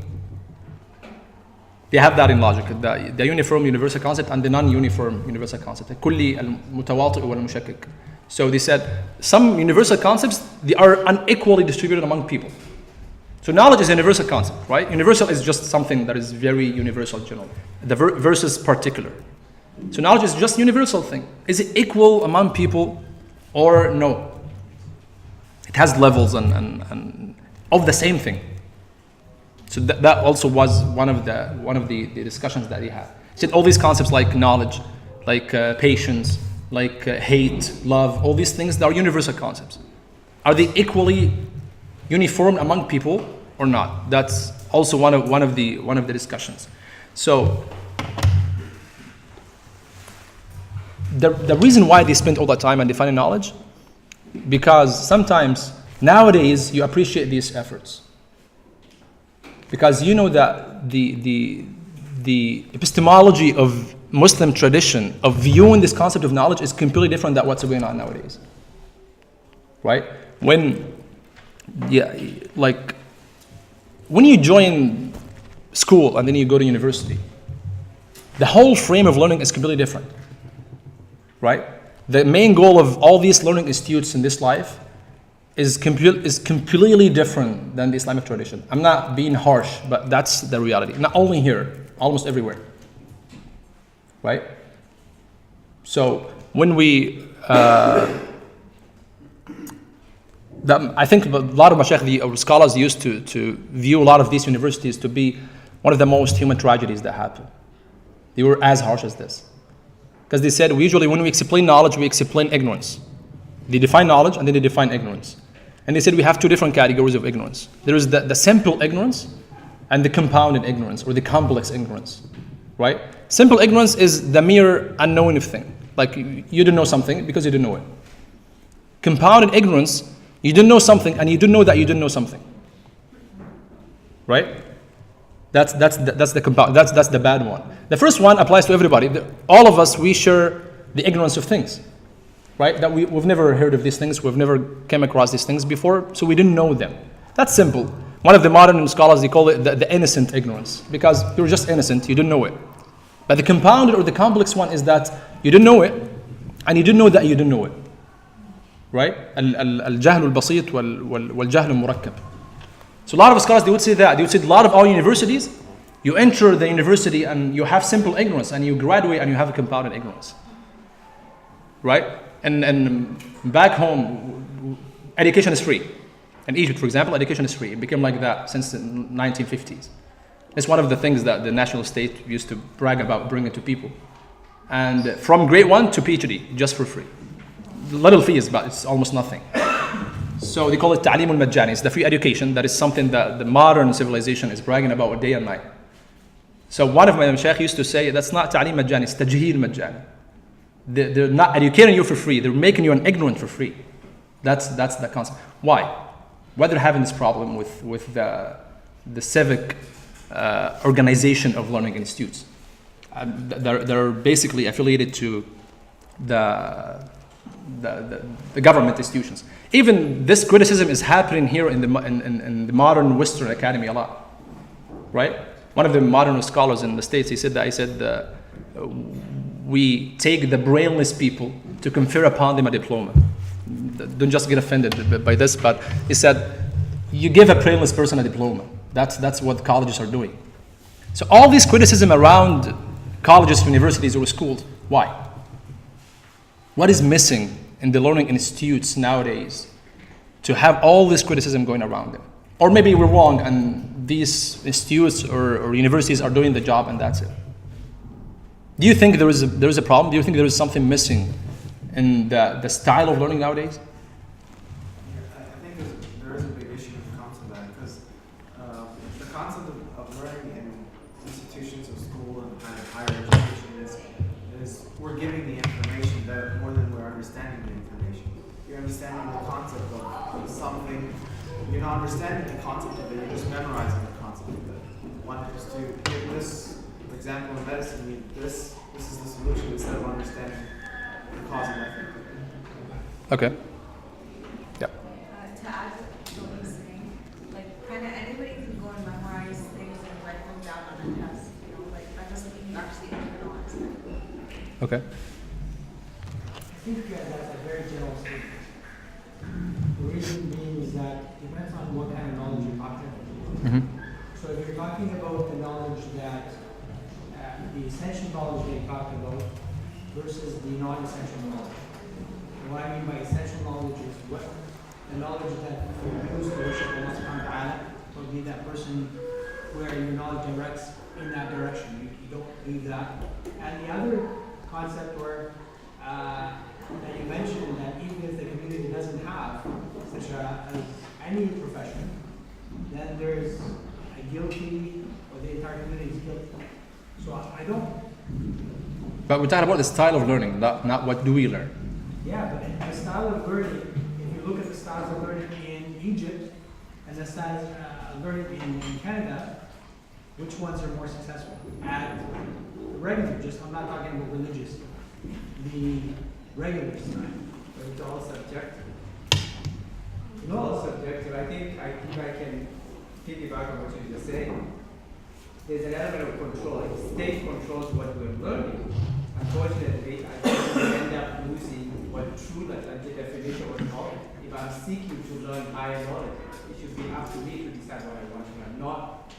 They have that in logic, the uniform universal concept and the non-uniform universal concept. الكلي المتواطئ والمشكك. So they said some universal concepts, they are unequally distributed among people. So knowledge is a universal concept, right? Universal is just something that is very universal in general. The versus particular. So knowledge is just a universal thing. Is it equal among people or no? It has levels and of the same thing. So that also was one of the discussions that he had. He said all these concepts like knowledge, like patience, like hate, love, all these things that are universal concepts. Are they equally uniform among people or not? That's also one of the discussions. So the reason why they spend all that time on defining knowledge, because sometimes nowadays you appreciate these efforts. Because you know that the epistemology of Muslim tradition of viewing this concept of knowledge is completely different than what's going on nowadays. Right? When you join school and then you go to university, the whole frame of learning is completely different. Right? The main goal of all these learning institutes in this life is completely different than the Islamic tradition. I'm not being harsh, but that's the reality. Not only here, almost everywhere. Right? So when we, I think a lot of mashaykh, the scholars used to view a lot of these universities to be one of the most human tragedies that happen. They were as harsh as this. Because they said, usually when we explain knowledge, we explain ignorance. They define knowledge and then they define ignorance. And they said we have two different categories of ignorance. There is the simple ignorance and the compounded ignorance or the complex ignorance, right? Simple ignorance is the mere unknowing of thing. Like you didn't know something because you didn't know it. Compounded ignorance, you didn't know something and you didn't know that you didn't know something, right? That's the bad one. The first one applies to everybody. All of us, we share the ignorance of things. Right? That we've never heard of these things, we've never came across these things before, so we didn't know them. That's simple. One of the modern scholars, they call it the innocent ignorance, because you're just innocent, you didn't know it. But the compounded or the complex one is that you didn't know it, and you didn't know that you didn't know it. Right? Al-jahl al-basit wal-jahl al-murakkab. So a lot of scholars, they would say that. They would say a lot of our universities, you enter the university and you have simple ignorance, and you graduate and you have a compounded ignorance. Right? And back home, education is free. In Egypt, for example, education is free. It became like that since the 1950s. It's one of the things that the national state used to brag about bringing to people. And from grade 1 to PhD, just for free. Little fees, but it's almost nothing. So they call it ta'lim al-majjani. It's the free education. That is something that the modern civilization is bragging about day and night. So one of my mashaykh used to say, that's not ta'lim majjani, it's tajheel majjani. They're not educating you for free. They're making you an ignorant for free. That's the concept. Why? Why they're having this problem with the civic organization of learning institutes? They're basically affiliated to the government institutions. Even this criticism is happening here in the modern Western academy a lot, right? One of the modern scholars in the States, he said we take the brainless people to confer upon them a diploma. Don't just get offended by this, but he said, you give a brainless person a diploma. That's what colleges are doing. So all this criticism around colleges, universities, or schools, why? What is missing in the learning institutes nowadays to have all this criticism going around them? Or maybe we're wrong and these institutes or universities are doing the job and that's it. Do you think there is a problem? Do you think there is something missing in the style of learning nowadays? I think there is a big issue when it comes to that, because the concept of learning in institutions of school and kind of higher education is we're giving the information that more than we're understanding the information. You're understanding the concept of something. You're not understanding the concept of it. You're just memorizing the concept of it. One is to give this. For example, in medicine, this is the solution instead of understanding the cause and effect. Okay. Yeah. To add to what he's saying, like kind of anybody can go and memorize things and write them down on a test. You know, like that doesn't mean you actually internalize it. Okay. I think that's a very general statement. The reason being is that it depends on what kind of knowledge you're talking about. Mm-hmm. So if you're talking about the knowledge that, the essential knowledge that you're talking about versus the non-essential knowledge. And what I mean by essential knowledge is what the knowledge that you use to worship Allah subhanahu wa ta'ala will be that person where your knowledge directs in that direction. You don't leave that. And the other concept where that you mentioned that even if the community doesn't have such as any profession, then there's a guilty, or the entire community is guilty. So I don't. But we're talking about the style of learning, not what do we learn. Yeah, but the style of learning, if you look at the styles of learning in Egypt and the styles of learning in Canada, which ones are more successful? At the regular, I'm not talking about religious, the regular side. But it's all subjective. No, All subjective. I think I can piggyback on what you just said. There's an element of control. Like state controls what we're learning. Unfortunately, I think we end up losing what true, like the definition of knowledge. If I'm seeking to learn higher knowledge, it should be up to me to decide what I want to learn, not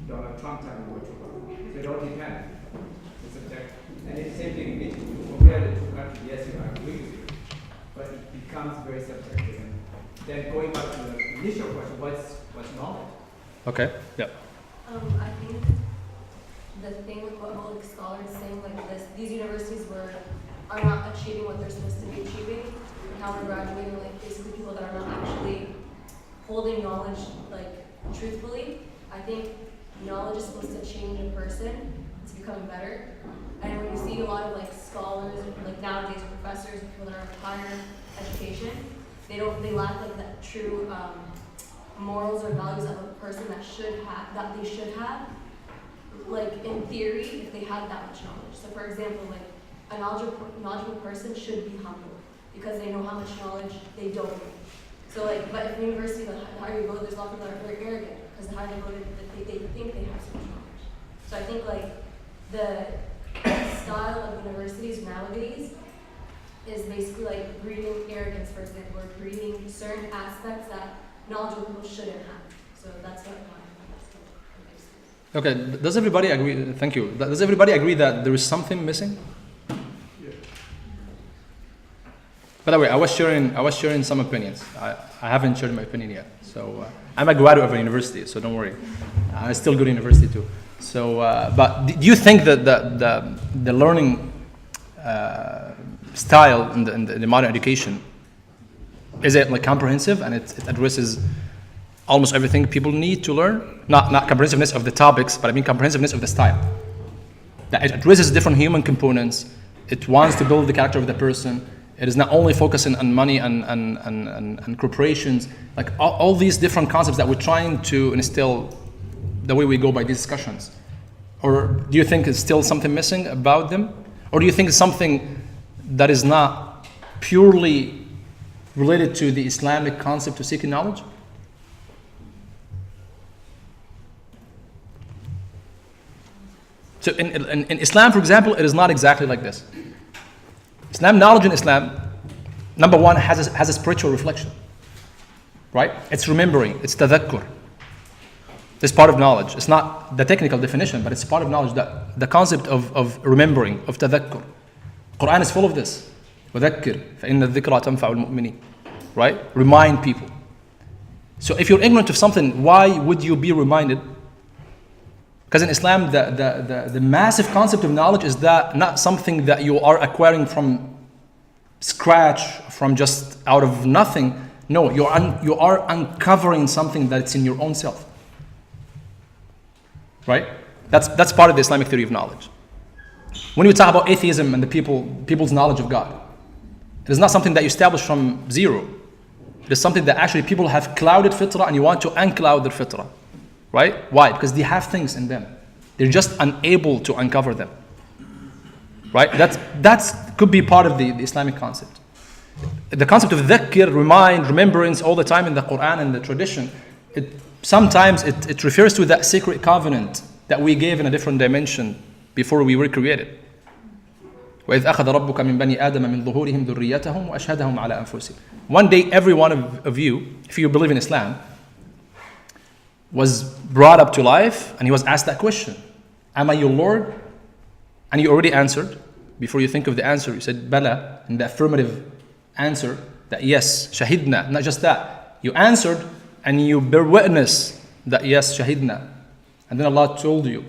Donald Trump telling me what to learn. So it all depends. It's subjective. And it's the same thing in Egypt. You compare the two countries, yes, I agree with you. But it becomes very subjective. And then going back to the initial question, what's knowledge? Okay. Yeah. I think the thing with what all the scholars saying like this, these universities are not achieving what they're supposed to be achieving, and how we're graduating like basically people that are not actually holding knowledge like truthfully. I think knowledge is supposed to change a person to becoming better. And when you see a lot of like scholars, like nowadays professors, people that are of higher education, they lack like that true morals or values of a person that they should have, like in theory, if they had that much knowledge. So for example, like a knowledgeable person should be humble because they know how much knowledge they don't know. So like, but in university, the higher you go, there's a lot of people that are very arrogant because the higher they go, they think they have so much knowledge. So I think like the style of universities nowadays is basically like breeding arrogance, for example, or breeding certain aspects that knowledgeable people shouldn't have. So that's what my Okay. Does everybody agree? Thank you. Does everybody agree that there is something missing? Yeah. By the way, I was sharing some opinions. I haven't shared my opinion yet. So I'm a graduate of a university, so don't worry. I still go to university too. So, but do you think that the learning style in the modern education, is it like comprehensive and it addresses almost everything people need to learn? Not comprehensiveness of the topics, but I mean comprehensiveness of the style. That it addresses different human components. It wants to build the character of the person. It is not only focusing on money and corporations, like all these different concepts that we're trying to instill the way we go by these discussions. Or do you think it's still something missing about them? Or do you think it's something that is not purely related to the Islamic concept of seeking knowledge? So in Islam, for example, it is not exactly like this. Knowledge in Islam, number one, has a spiritual reflection, right? It's remembering, it's tadhakkur. It's part of knowledge. It's not the technical definition, but it's part of knowledge, that the concept of remembering, of tadhakkur. Quran is full of this. وَذَكِّرْ فَإِنَّ الذِّكْرَى تَنْفَعُ الْمُؤْمِنِينَ. Right? Remind people. So if you're ignorant of something, why would you be reminded? Because in Islam, the massive concept of knowledge is that not something that you are acquiring from scratch, from just out of nothing. No, you are uncovering something that's in your own self. Right? That's part of the Islamic theory of knowledge. When we talk about atheism and the people's knowledge of God, it is not something that you establish from zero. It is something that actually people have clouded fitrah and you want to uncloud their fitrah. Right? Why? Because they have things in them. They're just unable to uncover them. Right? That could be part of the Islamic concept. The concept of dhakir, remembrance all the time in the Quran and the tradition, sometimes it refers to that sacred covenant that we gave in a different dimension before we were created. وَإِذْ أَخَذَ رَبُّكَ مِنْ بَنِي آدَمَ مِنْ ظُهُورِهِمْ ذُرِّيَّتَهُمْ وَأَشْهَدَهُمْ عَلَى أَنفُسِهِمْ. One day, every one of you, if you believe in Islam, was brought up to life and he was asked that question. Am I your Lord? And you already answered. Before you think of the answer, you said Bala, in the affirmative answer, that yes, shahidna. Not just that. You answered and you bear witness that yes, shahidna. And then Allah told you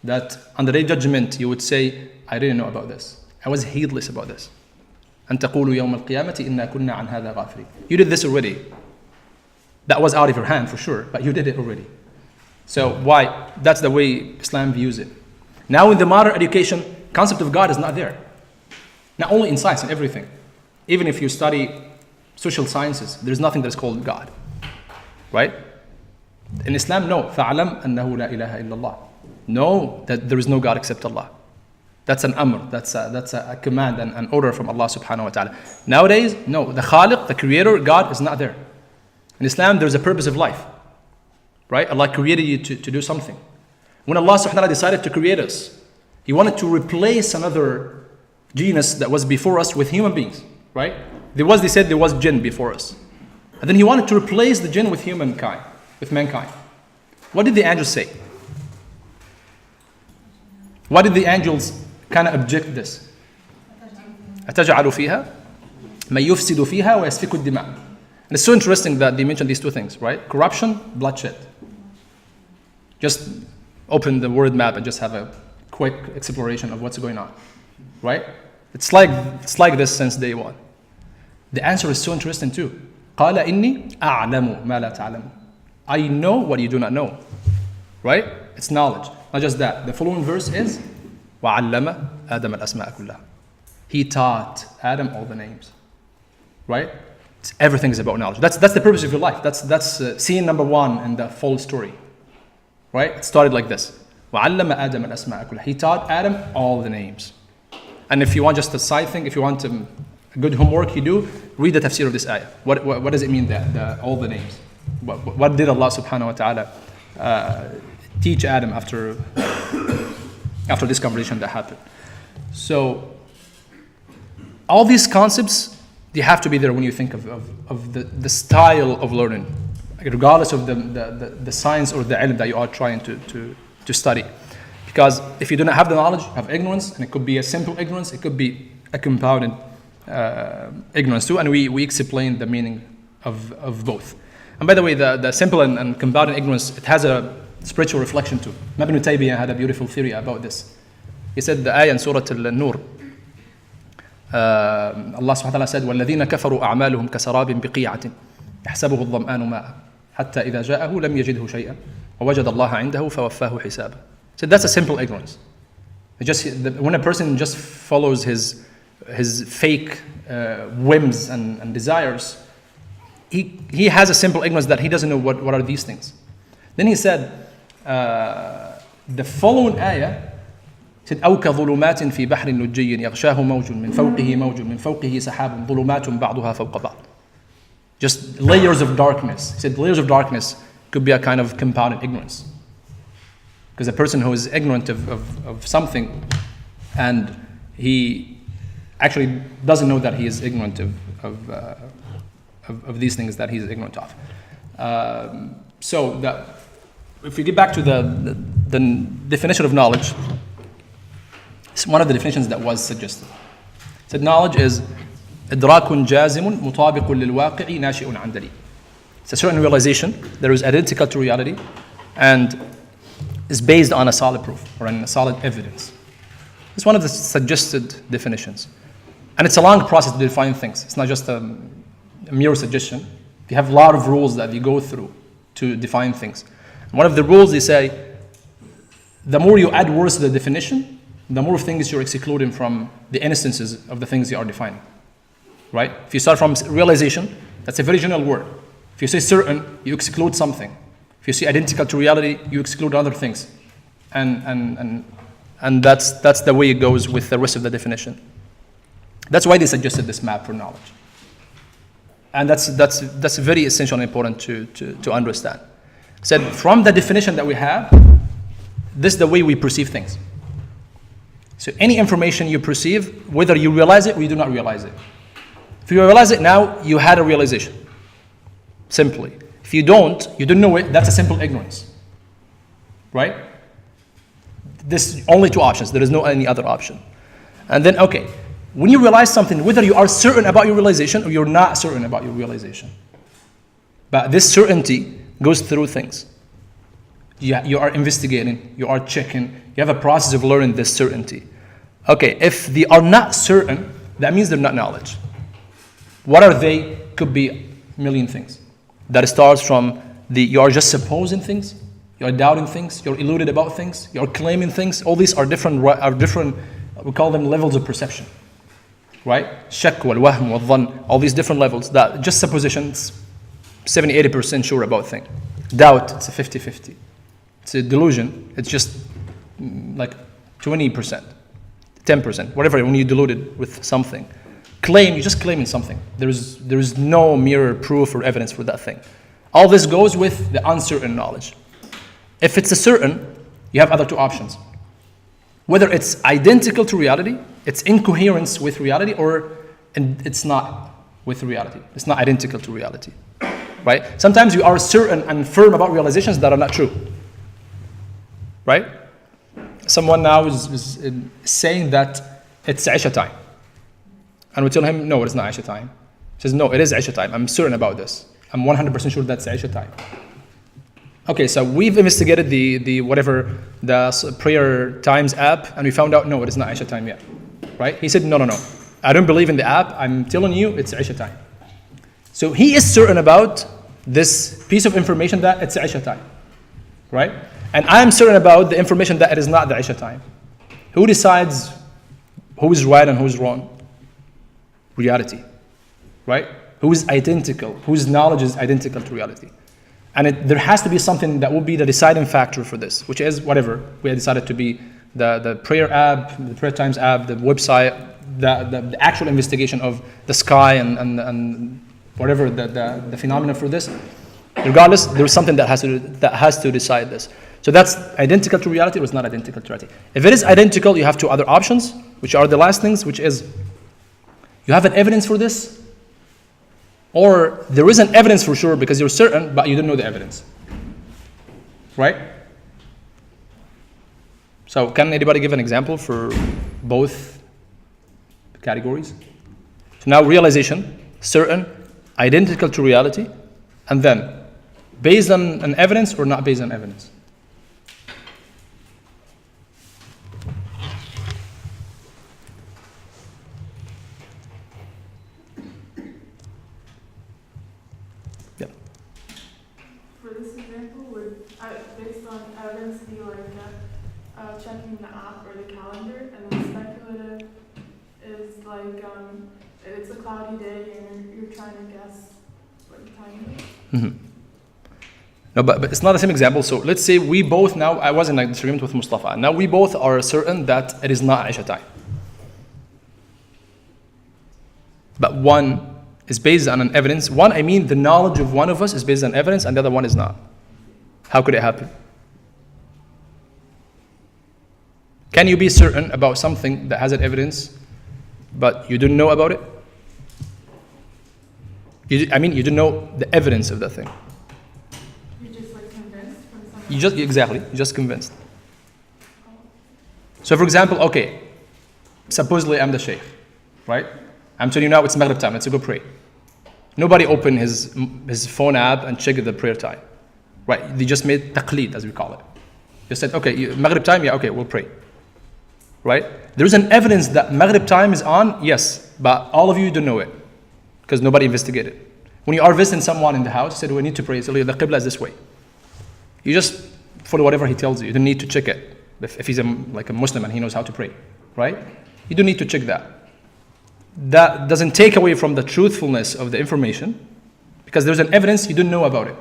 that on the day of judgment, you would say, I didn't know about this. I was heedless about this. أن تقولوا يوم القيامة إنا كنا عن هذا غافلين. You did this already. That was out of your hand for sure, but you did it already. So why? That's the way Islam views it. Now in the modern education, concept of God is not there. Not only in science and everything. Even if you study social sciences, there's nothing that's called God. Right? In Islam, no. فَعْلَمْ أَنَّهُ لَا إِلَهَ إِلَّا اللَّهِ know that there is no God except Allah. That's an amr, that's a command and an order from Allah subhanahu wa ta'ala. Nowadays, no, the Khaliq, the creator, God is not there. In Islam, there's a purpose of life, right? Allah created you to do something. When Allah subhanahu wa ta'ala decided to create us, He wanted to replace another genus that was before us with human beings, right? They said there was jinn before us. And then He wanted to replace the jinn with humankind, with mankind. What did the angels say? Why did the angels kind of object this? أتجعل فيها من يفسد فيها ويسفك الدماء. And it's so interesting that they mentioned these two things, right? Corruption, bloodshed. Just open the word map and just have a quick exploration of what's going on, right? It's like this since day one. The answer is so interesting too. قال إني أعلم ما لا تعلم. I know what you do not know, right? It's knowledge. Not just that. The following verse is وعلم آدم الأسماء كلها. He taught Adam all the names, right? Everything is about knowledge. That's the purpose of your life. That's scene number one in the full story, right? It started like this. وعلم آدم الأسماء كلها. He taught Adam all the names. And if you want just a side thing, if you want a good homework, you do read the tafsir of this ayah. What does it mean that all the names? What did Allah subhanahu wa ta'ala teach Adam after this conversation that happened? So all these concepts, they have to be there when you think of the style of learning, regardless of the science or the ilm that you are trying to study. Because if you do not have the knowledge, you have ignorance, and it could be a simple ignorance, it could be a compounded ignorance too, and we explain the meaning of both. And by the way, the simple and compounded ignorance, it has a spiritual reflection too. Ibn Taymiyyah had a beautiful theory about this. He said the ayah in Surah Al-Nur, Allah subhanahu wa ta'ala said, وَالَّذِينَ كَفَرُوا أَعْمَالُهُمْ كَسَرَابٍ بِقِيعَةٍ يَحْسَبُهُ الظَّمْآنُ مَاءً حَتَّى إِذَا جَاءَهُ لَمْ يَجِدْهُ شَيْئًا وَوَجَدَ اللَّهَ عِنْدَهُ فَوَفَّاهُ حِسَابًا. So that's a simple ignorance. When a person just follows his fake whims and desires, he has a simple ignorance that he doesn't know what are these things. Then he said, the following ayah said, أو كظلمات في بحر لجي يغشاه موج من فوقه موج من فوقه سحاب ظلمات بعضها فوق بعض. Just layers of darkness. He said layers of darkness could be a kind of compounded ignorance. Because a person who is ignorant of something and he actually doesn't know that he is ignorant of these things that he is ignorant of. So if we get back to the definition of knowledge, it's one of the definitions that was suggested. It said knowledge is إدراك جازم مطابق للواقع ناشئ عن دليل. It's a certain realization that is identical to reality and is based on a solid proof or on a solid evidence. It's one of the suggested definitions. And it's a long process to define things. It's not just a mere suggestion. You have a lot of rules that you go through to define things. One of the rules, they say, the more you add words to the definition, the more things you're excluding from the instances of the things you are defining. Right? If you start from realization, that's a very general word. If you say certain, you exclude something. If you say identical to reality, you exclude other things. And that's the way it goes with the rest of the definition. That's why they suggested this map for knowledge. And that's very essential and important to understand. Said from the definition that we have, this is the way we perceive things. So any information you perceive, whether you realize it or you do not realize it. If you realize it now, you had a realization. Simply. If you don't know it, that's a simple ignorance. Right? There's only two options. There is no any other option. And then, okay, when you realize something, whether you are certain about your realization or you're not certain about your realization. But this certainty goes through things. You are investigating, you are checking, you have a process of learning this certainty. Okay, if they are not certain, that means they're not knowledge. What are they? Could be a million things. That starts from you are just supposing things, you are doubting things, you're eluded about things, you're claiming things. All these are different, we call them levels of perception. Right? Shak wal wahm wal dhann, all these different levels. That just suppositions, 70-80% sure about thing. Doubt, it's a 50-50. It's a delusion. It's just like 20%, 10%, whatever, when you dilute it with something. You're just claiming something. There is no mere proof or evidence for that thing. All this goes with the uncertain knowledge. If it's a certain, you have other two options. Whether it's identical to reality, it's incoherence with reality, or it's not with reality. It's not identical to reality, right? Sometimes you are certain and firm about realizations that are not true, right? Someone now is saying that it's Isha time. And we tell him, no, it's not Isha time. He says, no, it is Isha time. I'm certain about this. I'm 100% sure that's Isha time. Okay, so we've investigated the prayer times app, and we found out, no, it is not Isha time yet, right? He said, no. I don't believe in the app. I'm telling you, it's Isha time. So he is certain about this piece of information that it's Isha time, right? And I am certain about the information that it is not the Isha time. Who decides who is right and who is wrong? Reality, right? Who is identical? Whose knowledge is identical to reality? And there has to be something that will be the deciding factor for this, which is whatever we had decided to be the prayer app, the prayer times app, the website, the actual investigation of the sky and whatever the phenomena for this. Regardless, there is something that has to decide this. So that's identical to reality or it's not identical to reality. If it is identical, you have two other options, which are the last things, which is you have an evidence for this, or there is an evidence for sure because you're certain, but you don't know the evidence. Right? So can anybody give an example for both categories? So now realization, certain, identical to reality, and then based on an evidence or not based on evidence. For this example, would based on evidence be like checking the app or the calendar, and then speculative is like it's a cloudy day and you're trying to guess what the time is? Mm-hmm. No, but it's not the same example. So let's say we both now, I was in a disagreement with Mustafa. Now we both are certain that it is not Isha time. But one is based on an evidence. One, I mean the knowledge of one of us is based on evidence and the other one is not. How could it happen? Can you be certain about something that has an evidence, but you don't know about it? You don't know the evidence of that thing. You're just like convinced from something? You're just convinced. So for example, okay, supposedly I'm the sheikh, right? I'm telling you now it's Maghrib time, let's go pray. Nobody opened his phone app and checked the prayer time, right? They just made taqleed, as we call it. They said, okay, Maghrib time, yeah, okay, we'll pray, right? There is an evidence that Maghrib time is on, yes, but all of you don't know it because nobody investigated. When you are visiting someone in the house, you said, we need to pray, so the qibla is this way. You just follow whatever he tells you. You don't need to check it if he's like a Muslim and he knows how to pray, right? You don't need to check that. That doesn't take away from the truthfulness of the information because there's an evidence you don't know about it.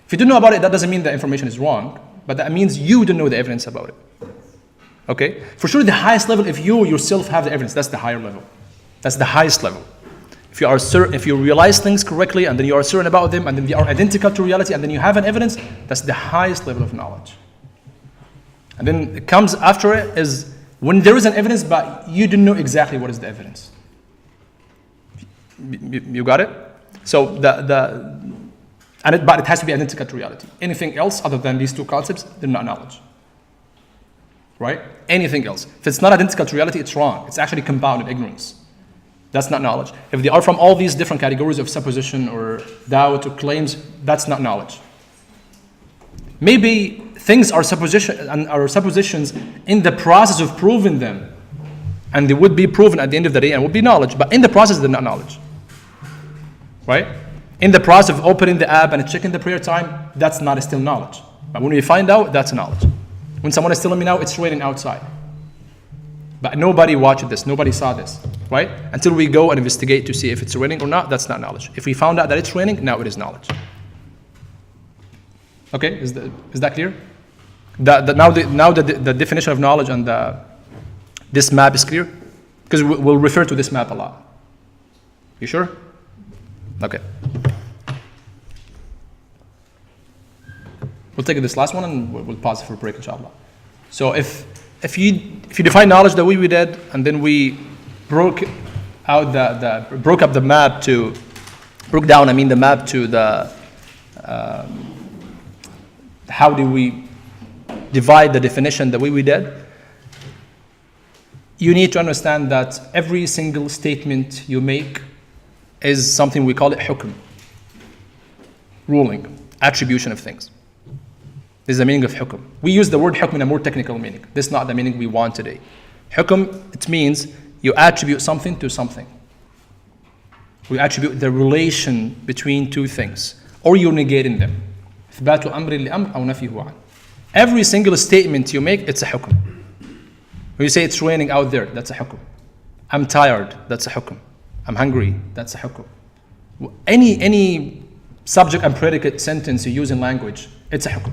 If you don't know about it, that doesn't mean the information is wrong, but that means you don't know the evidence about it. Okay? For sure, the highest level, if you yourself have the evidence, that's the higher level. That's the highest level. If you are certain, if you realize things correctly and then you are certain about them and then they are identical to reality and then you have an evidence, that's the highest level of knowledge. And then it comes after it is when there is an evidence but you don't know exactly what is the evidence. You got it? So but it has to be identical to reality. Anything else other than these two concepts, they're not knowledge. Right? Anything else. If it's not identical to reality, it's wrong. It's actually compounded ignorance. That's not knowledge. If they are from all these different categories of supposition or doubt or claims, that's not knowledge. Maybe things are suppositions in the process of proving them. And they would be proven at the end of the day and would be knowledge. But in the process, they're not knowledge. Right? In the process of opening the app and checking the prayer time, that's not still knowledge. But when we find out, that's knowledge. When someone is telling me now, it's raining outside. But nobody watched this, nobody saw this, right? Until we go and investigate to see if it's raining or not, that's not knowledge. If we found out that it's raining, now it is knowledge. Okay, is that clear? Now the definition of knowledge and this map is clear? Because we'll refer to this map a lot. You sure? Okay. We'll take this last one and we'll pause for a break, inshallah. So if you define knowledge the way we did, and then we broke down the map to the how do we divide the definition the way we did, you need to understand that every single statement you make is something we call it hukm, ruling, attribution of things. This is the meaning of hukm. We use the word hukm in a more technical meaning. This is not the meaning we want today. Hukm, it means you attribute something to something. We attribute the relation between two things, or you're negating them. إثبات أمر لأمر أو نفيه عن. Every single statement you make, it's a hukm. When you say it's raining out there, that's a hukm. I'm tired, that's a hukm. I'm hungry, that's a hukm. Any subject and predicate sentence you use in language, it's a hukm.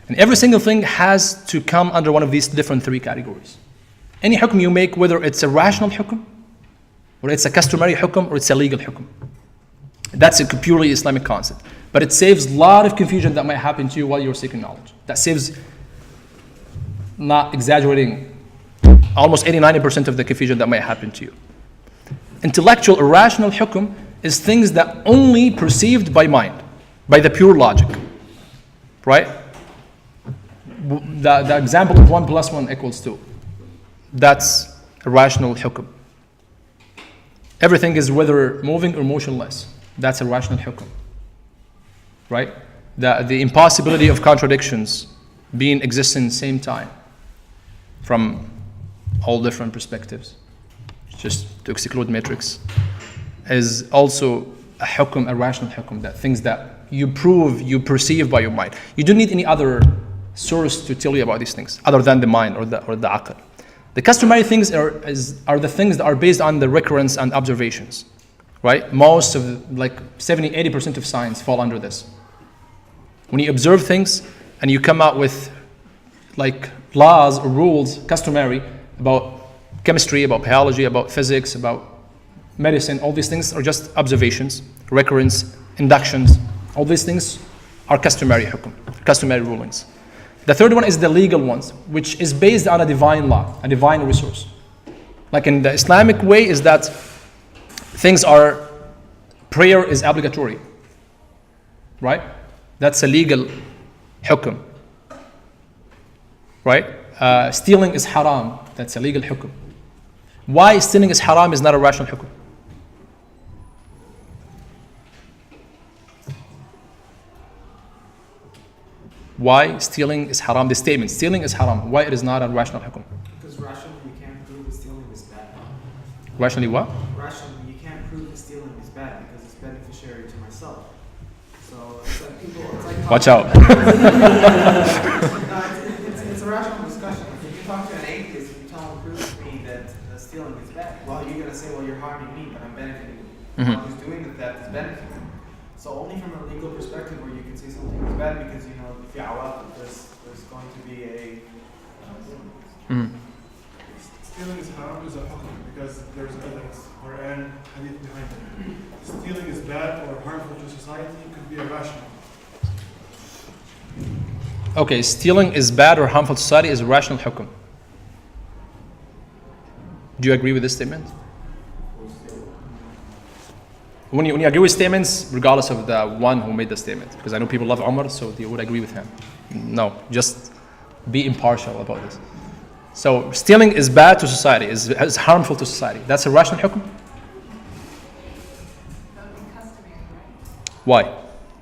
And every single thing has to come under one of these different three categories. Any hukm you make, whether it's a rational hukm, or it's a customary hukm, or it's a legal hukm. That's a purely Islamic concept. But it saves a lot of confusion that might happen to you while you're seeking knowledge. That saves, not exaggerating, almost 80-90% of the confusion that might happen to you. Intellectual or rational hukm is things that only perceived by mind, by the pure logic. Right? The example of 1 + 1 = 2. That's a rational hukm. Everything is whether moving or motionless. That's a rational hukm. Right? The impossibility of contradictions being existing at the same time from all different perspectives, just to exclude metrics, is also a hukm, a rational hukm, that things that you perceive by your mind. You don't need any other source to tell you about these things other than the mind or the aql. The customary things are the things that are based on the recurrence and observations, right? Most of, like 70-80% of science fall under this. When you observe things and you come out with like laws or rules, customary, about chemistry, about biology, about physics, about medicine, all these things are just observations, recurrence, inductions. All these things are customary hukum, customary rulings. The third one is the legal ones, which is based on a divine law, a divine resource. Like in the Islamic way is that prayer is obligatory, right? That's a legal hukum, right? Stealing is haram, that's a legal hukum. Why stealing is haram is not a rational hukum? Why stealing is haram? The statement, stealing is haram. Why it is not a rational hukum? Because rationally you can't prove that stealing is bad. Rationally what? Rationally you can't prove that stealing is bad because it's beneficiary to myself. So it's like people, it's like... Watch out. It's a rational discussion. If you talk to an atheist and you tell him, prove to me that stealing is bad, well, you're going to say, well, you're harming me, but I'm benefiting you. Mm-hmm. Who's doing that is benefiting. So only from a legal perspective where you can say something is bad because, you know, if you out, there's going to be a... Mm-hmm. Stealing is haram is a hukum because there's evidence or an hadith behind it. Stealing is bad or harmful to society could be irrational. Okay, stealing is bad or harmful to society is a rational hukum. Do you agree with this statement? When you agree with statements, regardless of the one who made the statement, because I know people love Umar, so they would agree with him. No, just be impartial about this. So stealing is bad to society, is harmful to society. That's a rational hukum? That would be customary, right? Why?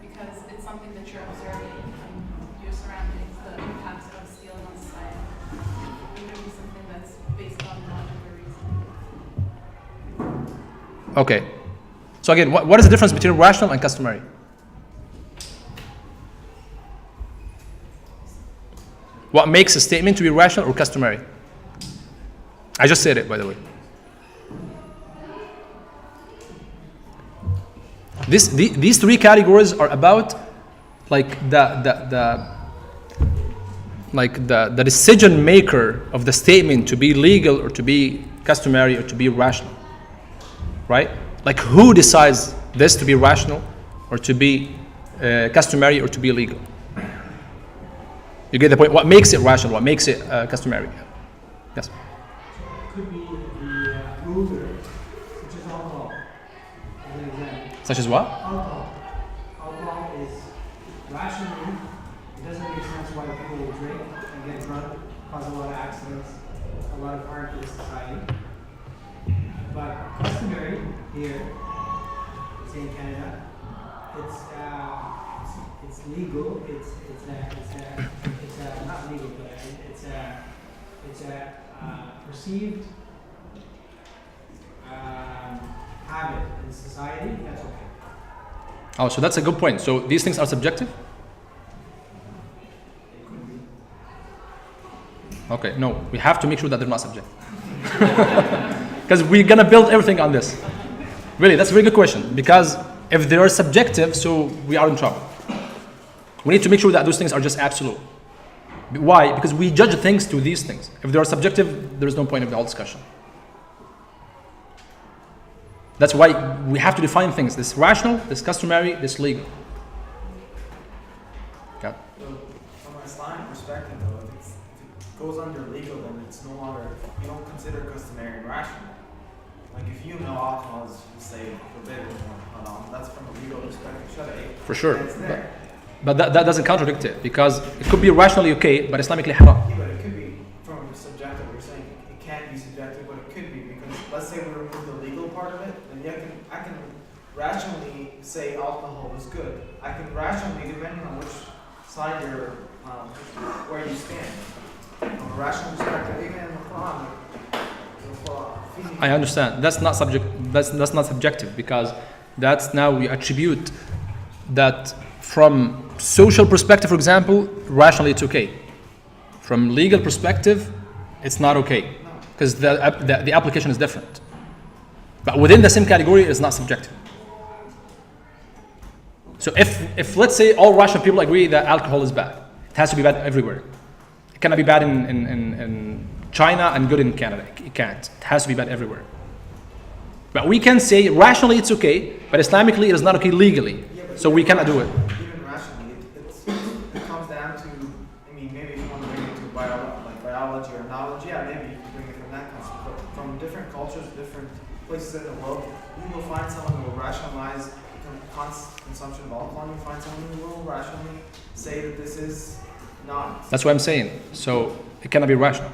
Because it's something that you're observing from your surroundings, the impacts of stealing on society. It would be something that's based on logic or reason. Okay. So again, what is the difference between rational and customary? What makes a statement to be rational or customary? I just said it, by the way. These three categories are about like the like the decision maker of the statement to be legal or to be customary or to be rational, right? Like who decides this to be rational or to be customary or to be legal? You get the point? What makes it rational? What makes it customary? Yes. It could be the ruler, such as alcohol, as an example. Such as what? Alcohol. Alcohol is rationally, it doesn't make sense why people will drink and get drunk, cause a lot of accidents, a lot of harm to the society. But customary here, say in Canada, it's legal. It's not legal, but it's a perceived habit in society. That's okay. Oh, so that's a good point. So these things are subjective? Okay, no, we have to make sure that they're not subjective. Because we're gonna build everything on this. Really, that's a very good question. Because if they are subjective, so we are in trouble. We need to make sure that those things are just absolute. Why? Because we judge things to these things. If they are subjective, there is no point of the whole discussion. That's why we have to define things. This rational, this customary, this legal. Okay. So from an Islamic perspective, though, if it goes under legal, then it's no longer, you don't consider customary and rational. Like if you know alcohol is, say, forbidden or haram, that's from a legal perspective, shari'i. For sure. It's there. But that doesn't contradict it, because it could be rationally okay, but Islamically haram. Yeah, but it could be from subjective. You're saying it can't be subjective, but it could be, because let's say we remove the legal part of it, then I can rationally say alcohol is good. I can rationally, depending on which side you're, where you stand. From a rational perspective, even in the Quran, I understand. That's not subjective, because that's now we attribute that from social perspective, for example, rationally it's okay. From legal perspective, it's not okay, because the application is different. But within the same category, it's not subjective. So if let's say all rational people agree that alcohol is bad, it has to be bad everywhere. It cannot be bad in China and good in Canada. It can't. It has to be bad everywhere. But we can say rationally it's okay, but Islamically it is not okay legally. So we cannot do it. Even rationally, it comes down to, I mean, maybe if you want to bring it to biology or knowledge, yeah, maybe you can bring it from that concept. But from different cultures, different places in the world, you will find someone who will rationalize consumption of alcohol, and you find someone who will rationally say that this is not. That's what I'm saying. So it cannot be rational.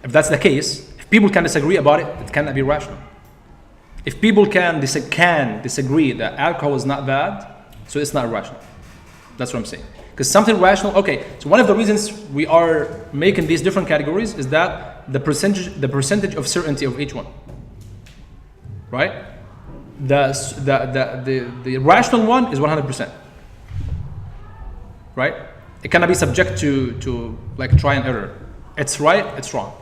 If that's the case, if people can disagree about it, it cannot be rational. If people can disagree that alcohol is not bad, so it's not rational. That's what I'm saying. Because something rational, okay, so one of the reasons we are making these different categories is that the percentage of certainty of each one. Right? The rational one is 100%. Right? It cannot be subject to like try and error. It's right, it's wrong.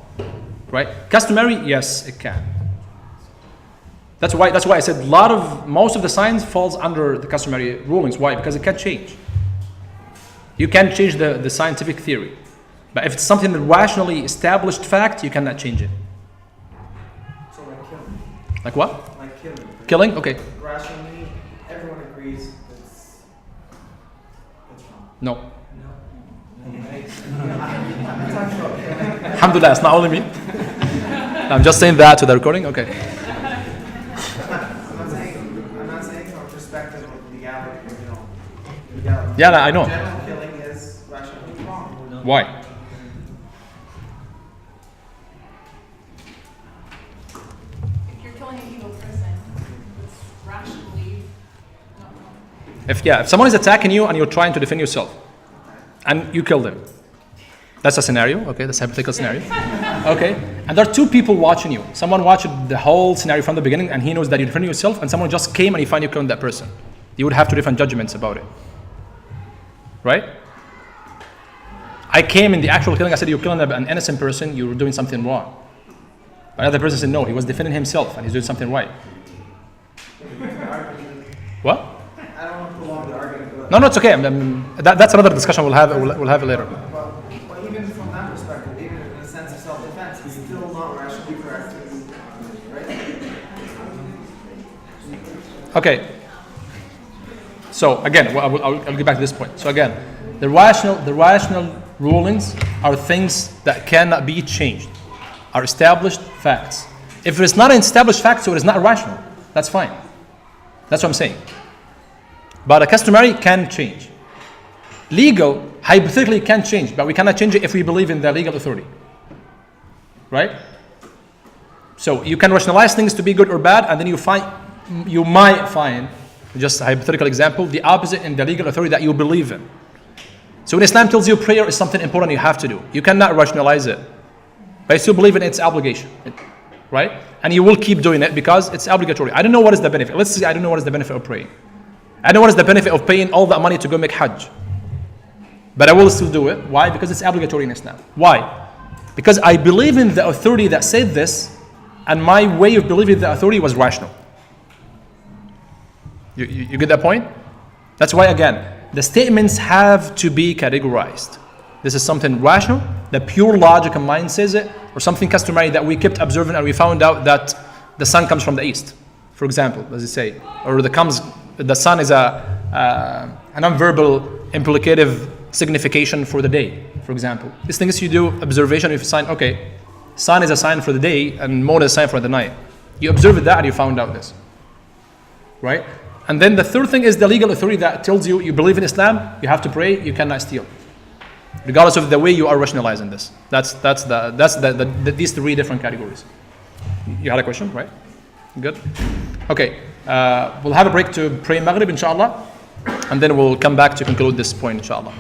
Right? Customary, yes, it can. That's why I said most of the science falls under the customary rulings. Why? Because it can change. You can change the scientific theory. But if it's something that rationally established fact, you cannot change it. So like killing. Like what? Like killing. Killing? Okay. Rationally, everyone agrees it's wrong. No. I'm talking about killing. Alhamdulillah, it's not only me. I'm just saying that to the recording. Okay. I'm not saying from a perspective of legality, legality. Yeah, I know. General killing is rationally wrong. Why? If you're killing an evil person, it's rationally not wrong. If someone is attacking you and you're trying to defend yourself, and you kill them, that's a scenario. Okay, that's a hypothetical scenario. Okay, and there are two people watching you. Someone watched the whole scenario from the beginning, and he knows that you're defending yourself, and someone just came and he find you killing that person. You would have two different judgments about it, right? I came in the actual killing. I said you're killing an innocent person. You were doing something wrong. Another person said no. He was defending himself and he's doing something right. What? I don't want to prolong the argument. No, it's okay. That's another discussion we'll have it later. But Okay. So again, I'll get back to this point. So again, the rational rulings are things that cannot be changed, are established facts. If it's not an established fact, so it is not rational. That's fine. That's what I'm saying. But a customary can change. Legal, hypothetically, can change, but we cannot change it if we believe in the legal authority. Right? So you can rationalize things to be good or bad, and then you might find, just a hypothetical example, the opposite in the legal authority that you believe in. So when Islam tells you prayer is something important you have to do, you cannot rationalize it, but you still believe in its obligation, right? And you will keep doing it because it's obligatory. I don't know what is the benefit. Let's say I don't know what is the benefit of praying. I don't know what is the benefit of paying all that money to go make Hajj. But I will still do it. Why? Because it's obligatory in Islam. Why? Because I believe in the authority that said this, and my way of believing the authority was rational. You get that point? That's why, again, the statements have to be categorized. This is something rational, the pure logical mind says it, or something customary that we kept observing and we found out that the sun comes from the east, for example, as you say, or the sun is a non-verbal implicative signification for the day, for example. These things you do observation, if you sign, okay, sun is a sign for the day and moon is a sign for the night. You observed that and you found out this, right? And then the third thing is the legal authority that tells you believe in Islam, you have to pray, you cannot steal, regardless of the way you are rationalizing this. That's these three different categories. You had a question, right? Good. Okay, we'll have a break to pray Maghrib, inshallah, and then we'll come back to conclude this point, inshallah.